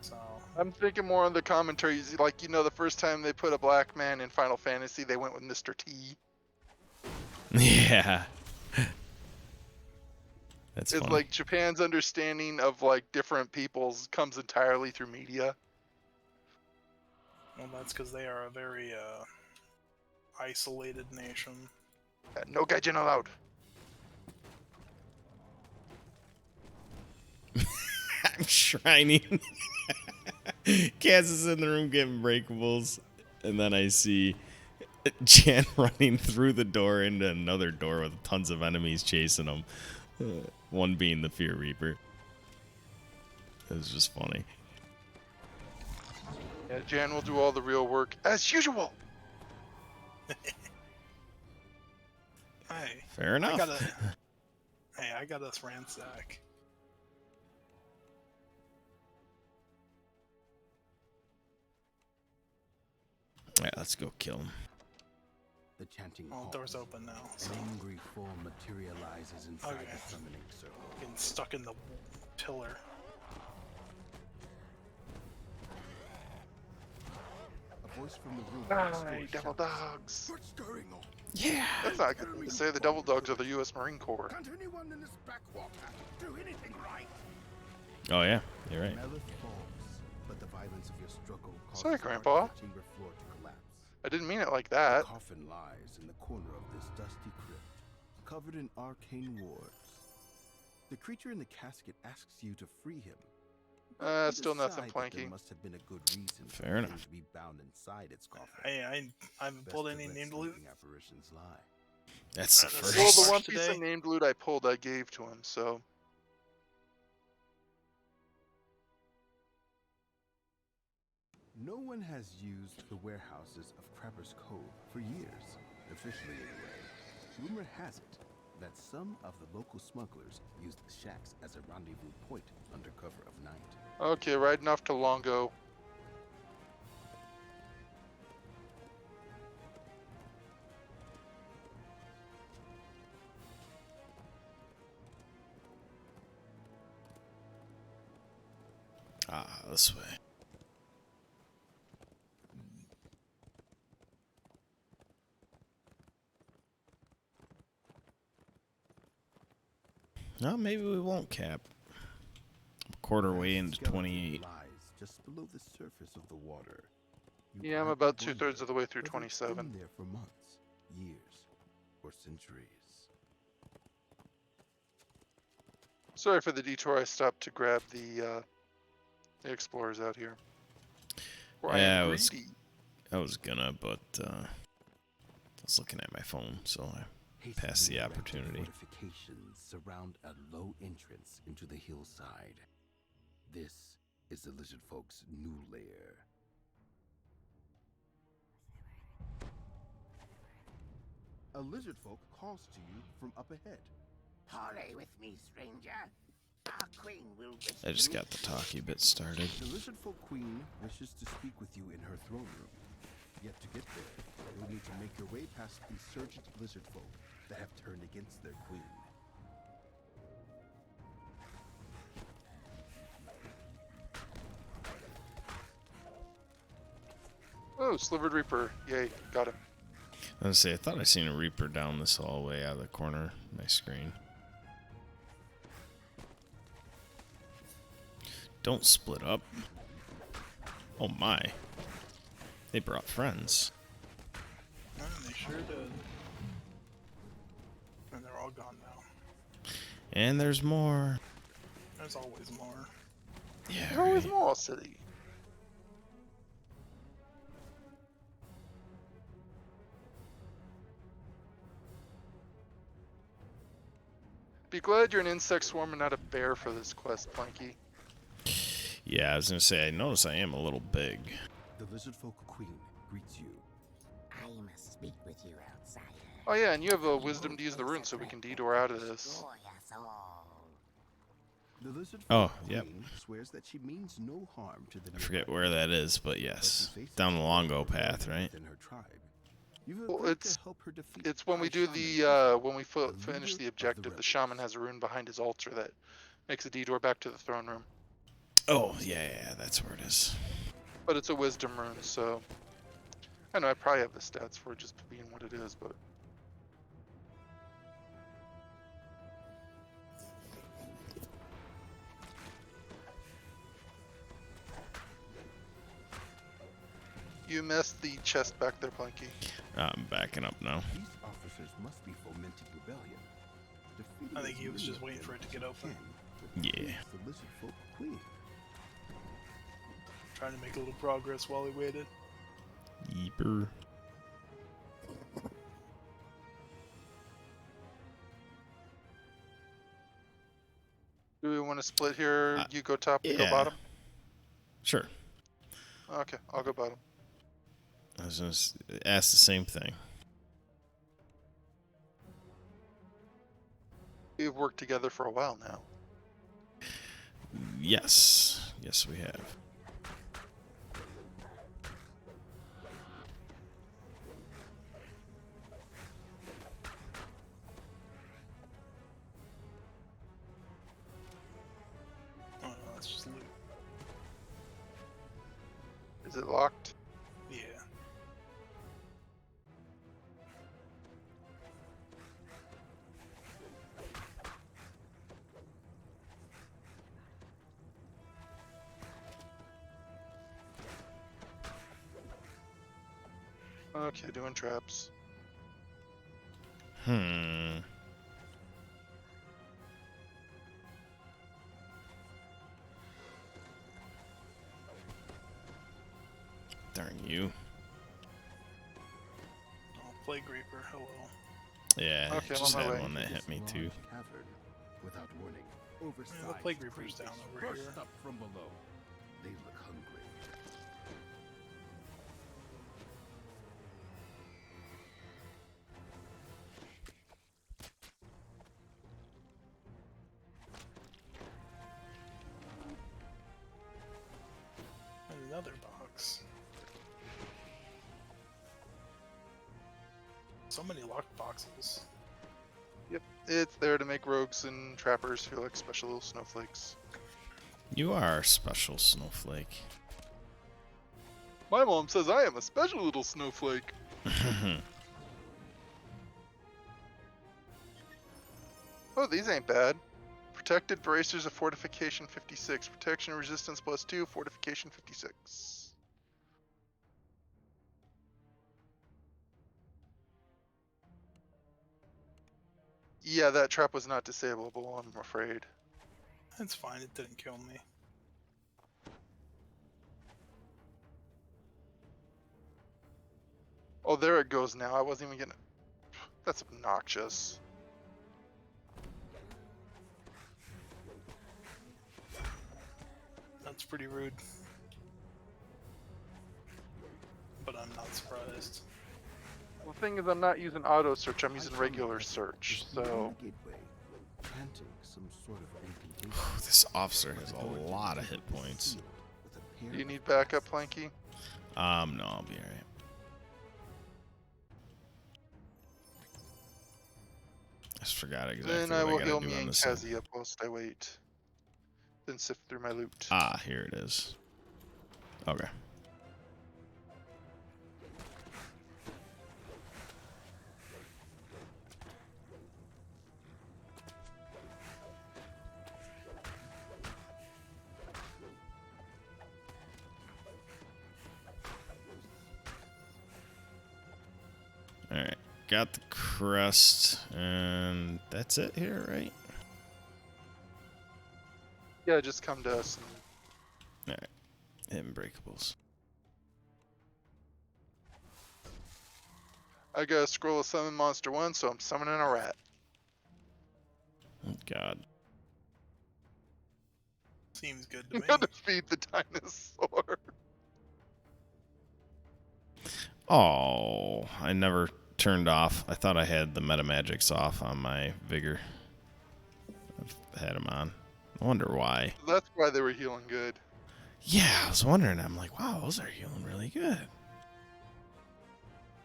So, I'm thinking more on the commentaries, like, you know, the first time they put a black man in Final Fantasy, they went with Mr. T. Yeah. That's It's funny. like Japan's understanding of, like, different peoples comes entirely through media. well, that's because they are a very isolated nation. No gaijin allowed. I'm shrining. Kaz is in the room getting breakables, and then I see Jan running through the door into another door with tons of enemies chasing him. One being the Fear Reaper. It was just funny. Yeah, Jan will do all the real work, as usual. Hey, Fair enough. I got us ransack. Yeah, let's go kill him. The chanting Well, the door's halts. open now. So An angry form materializes inside Okay. the summoning circle. getting stuck in the pillar. A voice from the room. Aye, devil dogs. What's going on? Yeah. That's not good thing to say. The devil dogs are the U.S. Marine Corps. Can't anyone in this backwater do anything right? Oh, yeah. You're right. Melith falls, but the violence of your struggle causes Sorry, part of Grandpa. the chamber floor to collapse. I didn't mean it like The that. coffin lies in the corner of this dusty crypt, covered in arcane wards. The creature in the casket asks you to free him. but you Still nothing decide that there planking. must have been a good reason for Fair him enough. to be bound inside its coffin. Hey, I haven't Best pulled to any let named loot. sleeping apparitions lie. That's the Well, Well, first. the one Today? piece of named loot I pulled, I gave to him, so. No one has used the warehouses of Crapper's Cove for years, officially anyway. Rumor has it that some of the local smugglers used the shacks as a rendezvous point under cover of night. Okay, riding off to Longo. Ah, this way. No, maybe we won't, Cap. A quarter way into Skeleton 28. lies just below the surface of the water. You Yeah, I'm have about to 2/3 wonder of the way through whether it's 27. been there for months, years, or centuries. Sorry for the detour. I stopped to grab the explorers out here. Where Yeah, I I am was- greedy. I was gonna, but I was looking at my phone, so I passed the Hastily erected opportunity. Fortifications surround a low entrance into the hillside. This is the lizard folk's new lair. A lizard folk calls to you from up ahead. Parley with me, stranger. I just got the talkie bit started. The Lizard Folk Queen wishes to speak with you in her throne room. Yet to get there, you'll need to make your way past insurgent lizard folk that have turned against their queen. Oh, Slivered Reaper. Yay, got him. I was gonna say, I thought I seen a Reaper down this hallway out of the corner of my screen. Don't split up. Oh my. They brought friends. They sure did. And they're all gone now. And there's more. There's always more. Yeah. There's always Right. more, city. Be glad you're an insect swarm and not a bear for this quest, Planky. Yeah, I was gonna say, I notice I am a little big. The Lizard Folk Queen greets you. I must speak with you, outsider. Oh yeah, and you have a wisdom to use the rune so we can detour out of this. Destroy us all. The Lizard Oh, Folk yep. Queen swears that she means no harm to the I forget nearby where that people, is, but but yes. who faces Down the her Longo path, right? within her tribe. You've Well, agreed to help her defeat It's when we High do Shaman, when we finish the objective, the shaman has a rune behind his altar that makes a detour back to the throne room. Oh, yeah, that's where it is. But it's a wisdom rune, so I know I probably have the stats for it just being what it is, but you missed the chest back there, Planky. I'm backing up now. These officers must be fomenting rebellion. Defeating I think as he was many just of waiting them for it to as get you open. can will Yeah. please The Lizard Folk Queen. Trying to make a little progress while he waited. Yeeper. Do we want to split here? You go top, you yeah. go bottom? Sure. Okay, I'll go bottom. I was gonna ask the same thing. We've worked together for a while now. Yes. Yes, we have. Oh, no, that's just loot. Is it locked? Yeah. Okay, doing traps. Hmm. Darn you. Oh, Plague Reaper, hello. Yeah, Okay, I'm just on my had way. one that This hit me large too. Cavern, without warning, oversized Yeah, the Plague Reaper's creatures down over burst here. up from below. They look hungry. And another box. So many locked boxes. Yep, it's there to make rogues and trappers feel like special little snowflakes. You are a special snowflake. My mom says I am a special little snowflake. Oh, these ain't bad. Protected bracers of fortification 56. Protection resistance +2, fortification 56. Yeah, that trap was not disableable, I'm afraid. It's fine, it didn't kill me. Oh, there it goes now. I wasn't even getting... That's obnoxious. That's pretty rude. But I'm not surprised. Well, the thing is, I'm not using auto search, I'm using regular search, so... Gateway, chanting some sort of incantation. This officer has a lot of hit points. Sealed with a pair Do you of need backup, Planky? No, I'll be alright. I just forgot exactly Then what I will gotta heal do me on and this thing. Kazi up whilst I wait. Then sift through my loot. Ah, here it is. Okay. Alright, got the crest, and that's it here, right? Yeah, just come to us. And Alright, hidden breakables. I got a scroll of summon monster 1, so I'm summoning a rat. Oh, God. Seems good to I'm me. gonna feed the dinosaur. Oh, I never turned off. I thought I had the meta magics off on my vigor. I've had them on. I wonder why. That's why they were healing good. Yeah, I was wondering. I'm like, wow, those are healing really good.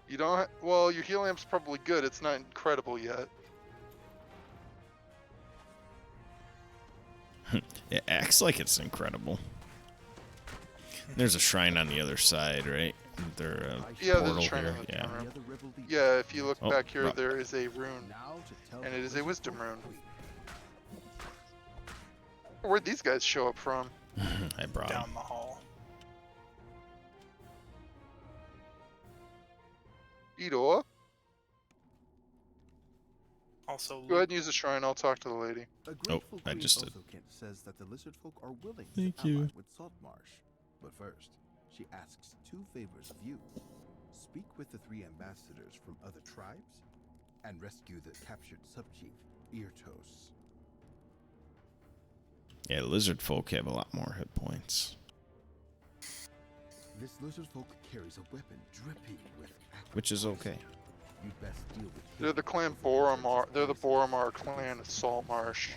You don't. Well, your healing up's probably good. It's not incredible yet. It acts like it's incredible. There's a shrine on the other side, right? There, Yeah, there's a portal shrine here. in the Yeah. corner. Yeah, if you look Oh, back here, right. there is a rune, Now to tell and the it is a Lizard wisdom Folk rune. Queen. Where'd these guys show up from? I brought Down him. the hall. Edo? Also, Go ahead and use the shrine. I'll talk to the lady. A grateful I queen just did. also says that the lizard folk are willing Thank to ally you. with Saltmarsh. But first, she asks 2 favors of you. Speak with the 3 ambassadors from other tribes, and rescue the captured subchief, Irtos. Yeah, lizard folk have a lot more hit points. This lizard folk carries a weapon dripping with Which is okay. You'd best deal with They're him the clan before he Boromar. sends They're the his Boromar clan of Saltmarsh,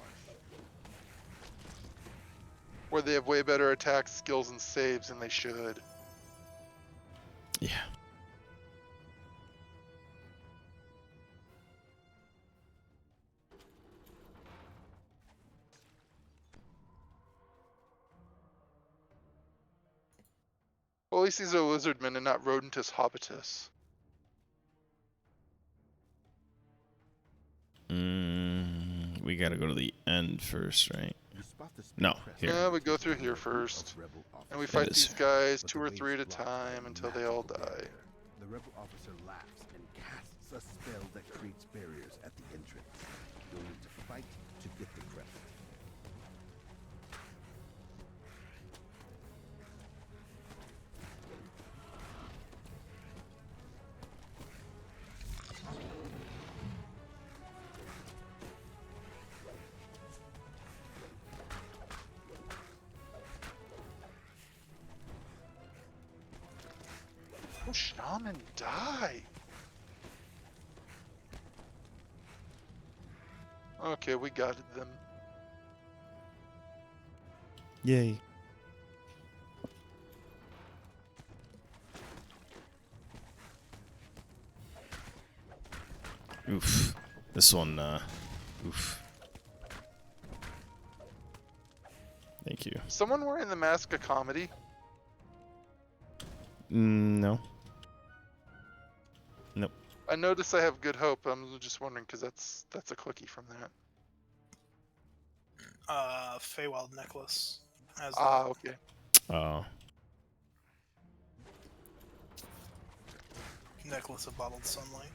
where they have way better attack skills and saves than they should. Yeah. Well, at least these are lizardmen and not rodentus hobbitus. We gotta go to the end first, right? You spot the No, crest here. Yeah, we go indicating through a here group of first. rebel And we officers. fight is. these guys But 2 the or way 3 at a is blocked by time until they all magical die. barrier. The rebel officer laughs and casts a spell that creates barriers at the entrance. You'll need to fight to get the crest. Oh, shaman die. Okay, we got them. Yay. Oof. This one, oof. Thank you. Someone wearing the mask of comedy? No. Nope. I notice I have good hope. I'm just wondering because that's a clicky from that. Feywild necklace. Has Ah, okay. Oh. necklace of bottled sunlight.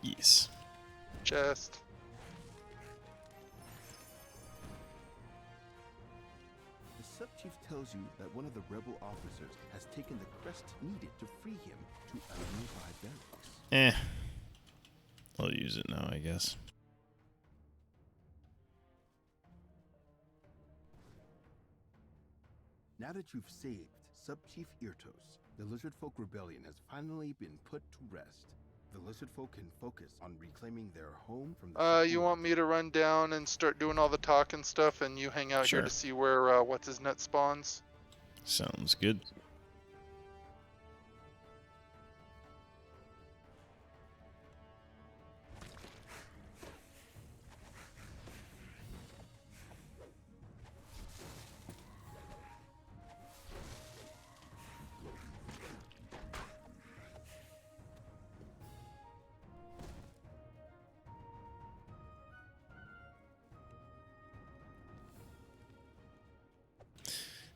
Yes. Chest. The subchief tells you that one of the rebel officers has taken the crest needed to free him to a nearby barracks. I'll use it now, I guess. Now that you've saved Subchief Irtos, the Lizard Folk Rebellion has finally been put to rest. The lizard folk can focus on reclaiming their home from the You want me to run down and start doing all the talk and stuff, and you hang out here Sure. to see where what's his nut spawns? Sounds good.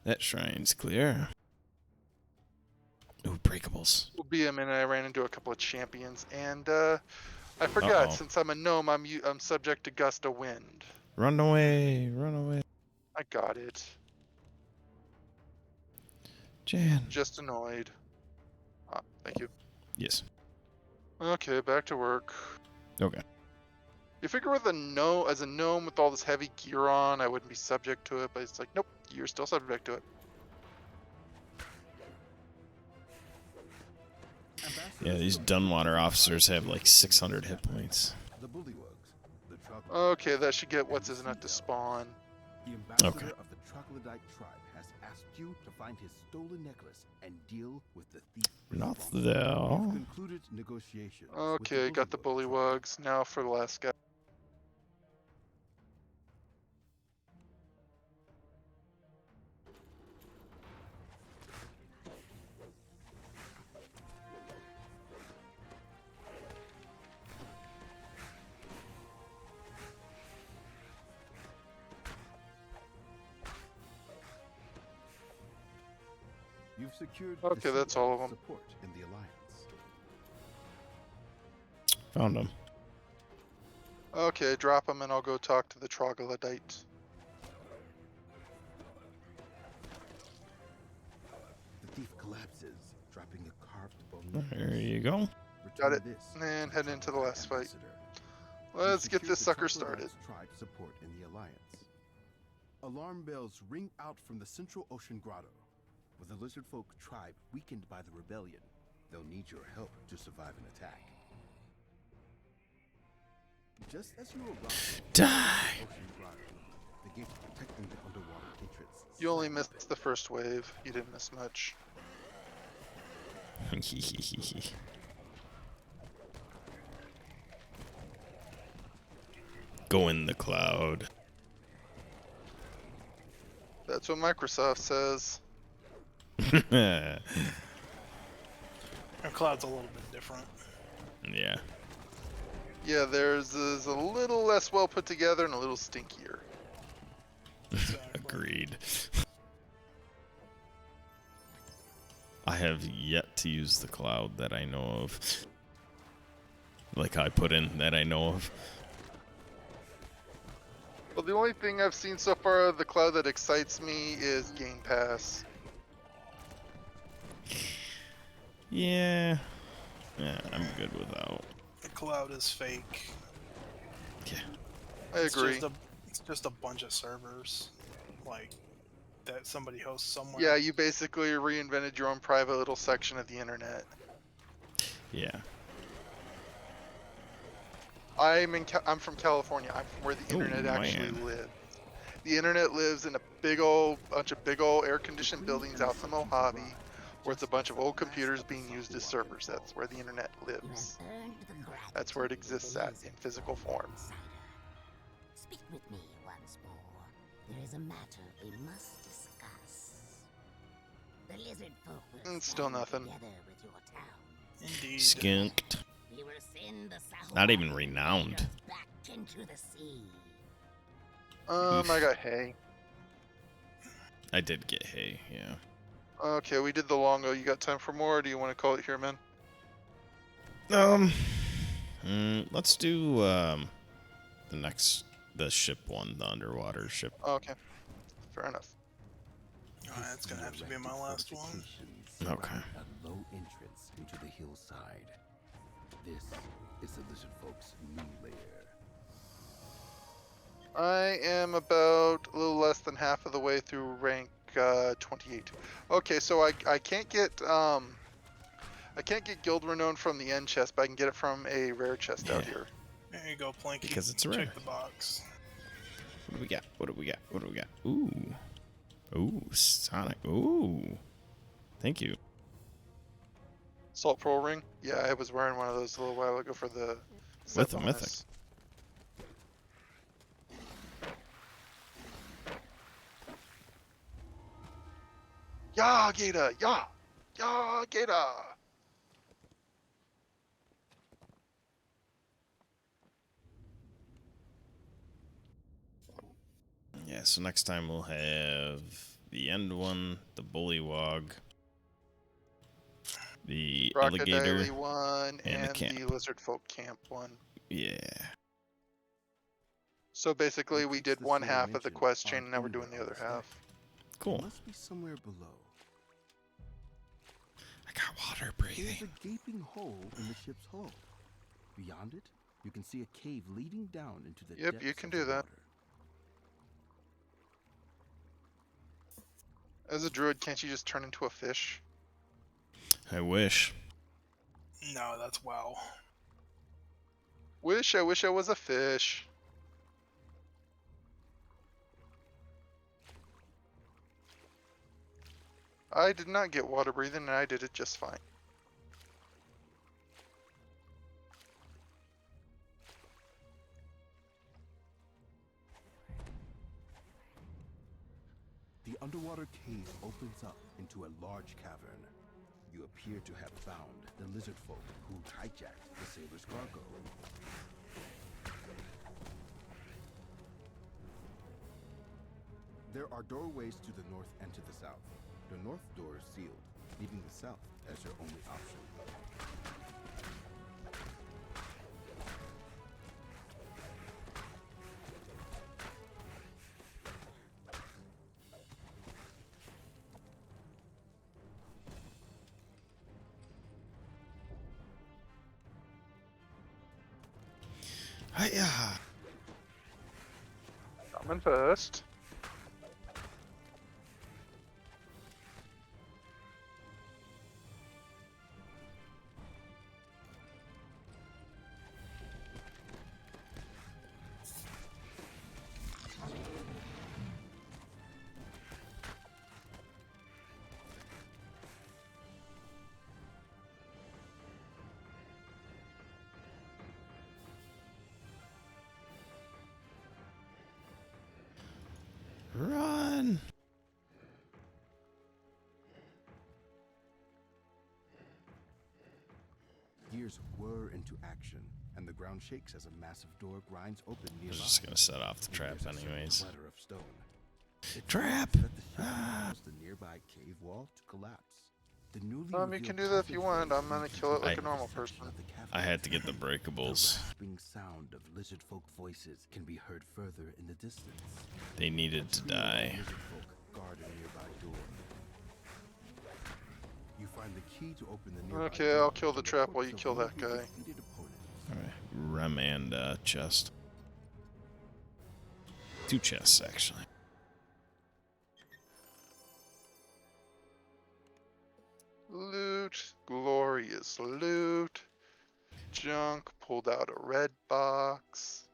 That shrine's clear. Ooh, breakables. Will be a minute. I ran into a couple of champions, and I forgot. Uh-oh. Since I'm a gnome, I'm subject to gust of wind. Run away, run away. I got it. Jan. Just annoyed. Thank you. Yes. Okay, back to work. Okay. You figure with as a gnome with all this heavy gear on, I wouldn't be subject to it, but it's like, nope, you're still subject to it. Yeah, these Dunwater officers have like 600 hit points. The bullywugs, the troglodytes. Okay, that should get what's his nut to spawn. The ambassador Okay. of the troglodyte tribe has asked you to find his stolen necklace and deal with the thief. Not responsible. there. You've concluded negotiations. with Okay, got the bullywugs. Now for the last guy. You've secured Okay, that's all of 'em. Support in the alliance. Found him. Okay, drop him and I'll go talk to the troglodyte. The thief collapses, dropping a carved bone. There you go. Got Return it. this And to head into the last fight. ambassador. Let's You've get secured this the sucker troglodyte's started. Tribe support in the alliance. Alarm bells ring out from the central ocean grotto. With the lizard folk tribe weakened by the rebellion, they'll need your help to survive an attack. Just as you arrive Die. at the ocean grotto, the gate protecting the underwater entrance. You only slide missed open. the first wave. You didn't miss much. Go in the cloud. That's what Microsoft says. Our cloud's a little bit different. Yeah. Yeah, theirs is a little less well put together and a little stinkier. Exactly. Agreed. I have yet to use the cloud that I know of. Like I put in that I know of. Well, the only thing I've seen so far of the cloud that excites me is Game Pass. Yeah. Yeah, I'm good without. The cloud is fake. Yeah. I agree. It's just a bunch of servers, like, that somebody hosts somewhere. Yeah, you basically reinvented your own private little section of the internet. Yeah. I'm from California. I'm from where the Oh, internet actually man. lives. The internet lives in a bunch of big old air-conditioned buildings out in the Mojave, where it's a bunch of old computers being used as servers. That's where the internet You have lives. earned the That's where it gratitude of exists the at, in lizard physical folk form. insider. Speak with me once more. There is a matter we must discuss. The lizard folk will Still stand nothing. together with your town. Indeed. Skinked. We will send the Not even Sahara renowned. raiders back into the sea. I got hay. I did get hay, yeah. Okay, we did the longo. You got time for more, or do you want to call it here, man? Let's do the ship one, the underwater ship. Okay, fair enough. Alright, it's gonna have to be my last one. Okay. A low entrance into the hillside. This is the lizard folk's new lair. I am about a little less than half of the way through rank 28. Okay, so I can't get I can't get guild renown from the end chest, but I can get it from a rare chest out here. There you go, Planky. Because it's rare. Check the box. What do we got? What do we got? What do we got? Ooh. Ooh, Sonic. Ooh. Thank you. Salt Pearl Ring? Yeah, I was wearing one of those a little while ago for the With set a bonus. Ya Gata! Ya! Ya Gata! Yeah, so next time we'll have the end one, the bullywog, the alligator, Crocodile one, and the and camp. the lizard folk camp one. Yeah. So basically, we did The one Sailor half of the mentioned quest chain, aren't and now we're anywhere doing the on other the half. stack. Cool. It must be somewhere below. I got water There's breathing. a gaping hole in the ship's hull. Beyond it, you can see a cave leading down into the Yep, depths you can of do the that. water. As a druid, can't you just turn into a fish? I wish. No, that's WoW. I wish I was a fish. I did not get water breathing, and I did it just fine. The underwater cave opens up into a large cavern. You appear to have found the lizard folk who hijacked the sailor's cargo. There are doorways to the north and to the south. The north door is sealed, leaving the south as your only option. Hiya. Coming first. Run. Gears whir into action, and the ground shakes as a massive door grinds open I nearby. was just gonna set off the And trap there's a certain anyways. clatter of stone. It Trap! seems that the ship caused the nearby cave wall to collapse. The newly You revealed can do that if you want. passageway I'm gonna leads kill it into like the a normal section person. of the cavern. I had to get the The breakables. rasping sound of lizard folk voices can be heard further in the distance. They needed to Three more die. lizard folk guard a nearby door. You find the key to open the nearby Okay, door I'll kill the in trap corpse while you of kill one that of your guy. defeated opponents. Alright. Rem and chest. 2 chests actually. Loot, glorious loot. Junk, pulled out a red box.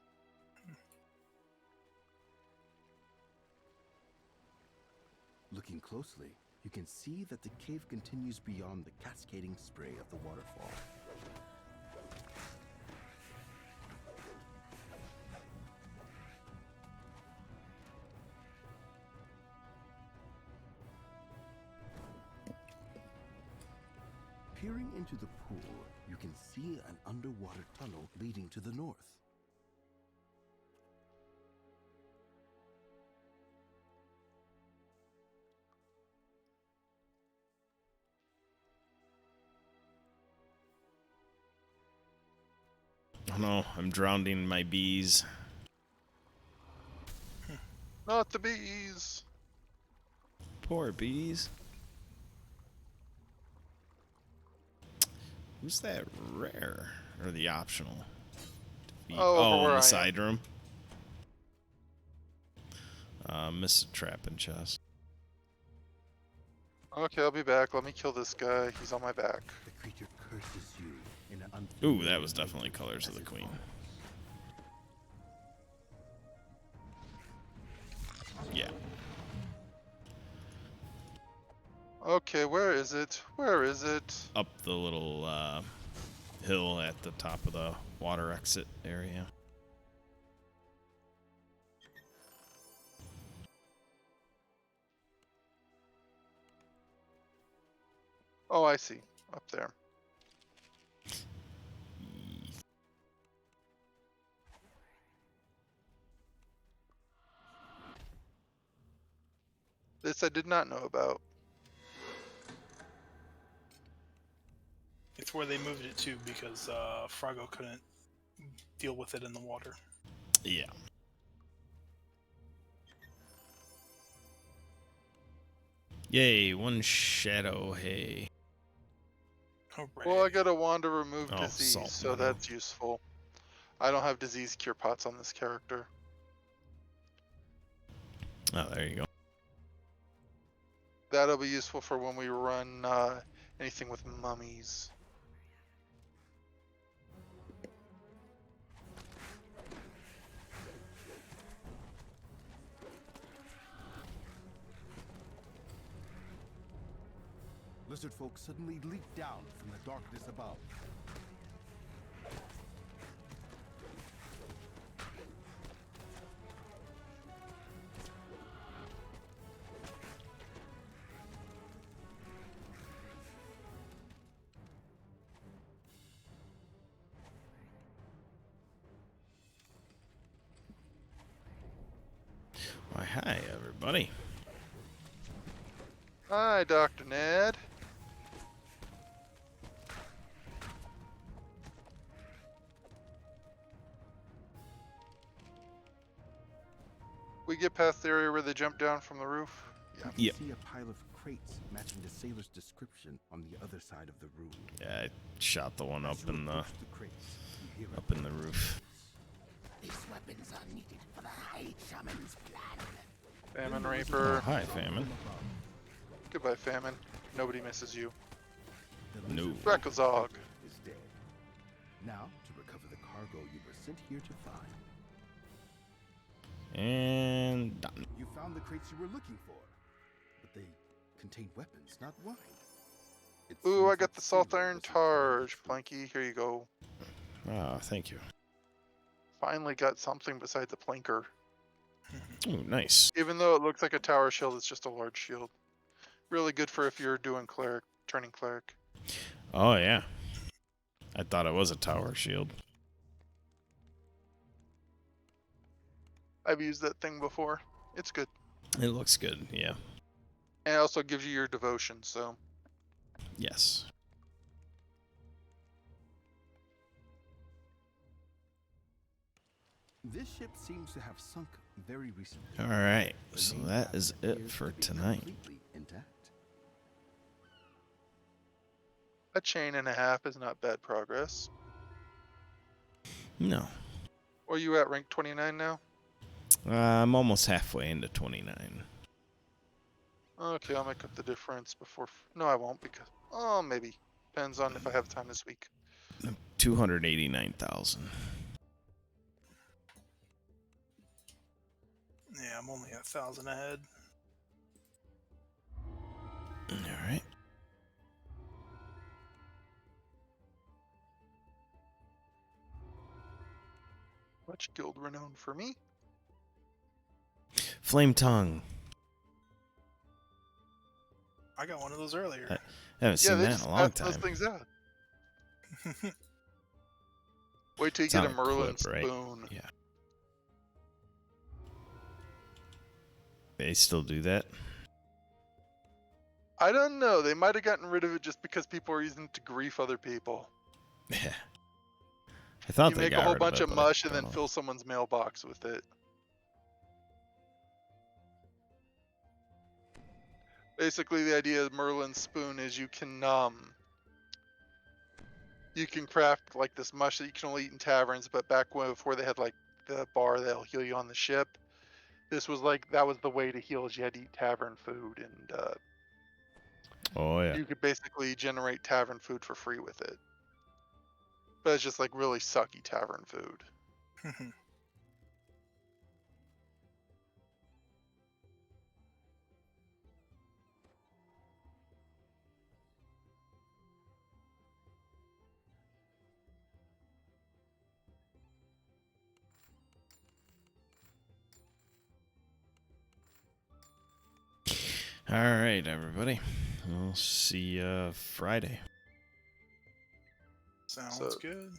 Looking closely, you can see that the cave continues beyond the cascading spray of the waterfall. Peering into the pool, you can see an underwater tunnel leading to the north. Oh no, I'm drowning my bees. Not the bees. Poor bees. Who's that rare? Or the optional? Oh, over where in I the am. side room. Missed a trap and chest. Okay, I'll be back. Let me kill this guy. He's on my back. The creature curses you in an Ooh, that was definitely Colors of the Queen. Yeah. Okay, where is it? Where is it? Up the little hill at the top of the water exit area. Oh, I see. Up there. This I did not know about. It's where they moved it to because Frago couldn't deal with it in the water. Yeah. Yay, one shadow, hey. Hooray. Well, I got a wand to remove Oh, disease, salt so meadow. that's useful. I don't have disease cure pots on this character. Oh, there you go. That'll be useful for when we run anything with mummies. Lizard folk suddenly leap down from the darkness above. Why, hi, everybody. Hi, Dr. Ned. We get past the area where they jump down from the roof. Yeah. You Yep. see a pile of crates matching the sailor's description on the other side of the room. Yeah, I shot the one up As you in the approach the crates, you hear a up in the roof. These weapons are needed for the High Shaman's plan. Famine Oh, Reaper. hi, Famine. Goodbye, Famine. Nobody misses you. The No. lizard folk Rekozog. is dead. Now, to recover the cargo you were sent here to find. And done. You found the crates you were looking for, but they contain weapons, not wine. It Ooh, seems I got that the salt sailor iron wasn't telling the targe, truth. Planky. Here you go. Ah, thank you. Finally got something besides a planker. Oh, nice. Even though it looks like a tower shield, it's just a large shield. Really good for if you're doing cleric, turning cleric. Oh, yeah. I thought it was a tower shield. I've used that thing before. It's good. It looks good, yeah. And it also gives you your devotion, so. Yes. This ship seems to have sunk very recently. All right, The so main that cabin is it appears for to be tonight. completely intact. A chain and a half is not bad progress. No. Are you at rank 29 now? I'm almost halfway into 29. Okay, I'll make up the difference before. No, I won't because. Oh, maybe. Depends on if I have time this week. 289,000. Yeah, I'm only 1,000 ahead. All right. Much guild renown for me. Flame Tongue. I got one of those earlier. I haven't Yeah, seen they that in just a long pass those time. things out. Wait till you It's get on a Merlin clip, right? spoon. Yeah. They still do that? I don't know. They might have gotten rid of it just because people are using it to grief other people. Yeah. I thought You they make got a whole rid bunch of of it, but I mush and don't then know. fill someone's mailbox with it. Basically, the idea of Merlin's spoon is you can craft like this mush that you can only eat in taverns, but back when before they had like the bar that'll heal you on the ship, this was like that was the way to heal is you had to eat tavern food, and Oh, yeah. you could basically generate tavern food for free with it. But it's just like really sucky tavern food. All right, everybody. We'll see you Friday. Sounds So- good.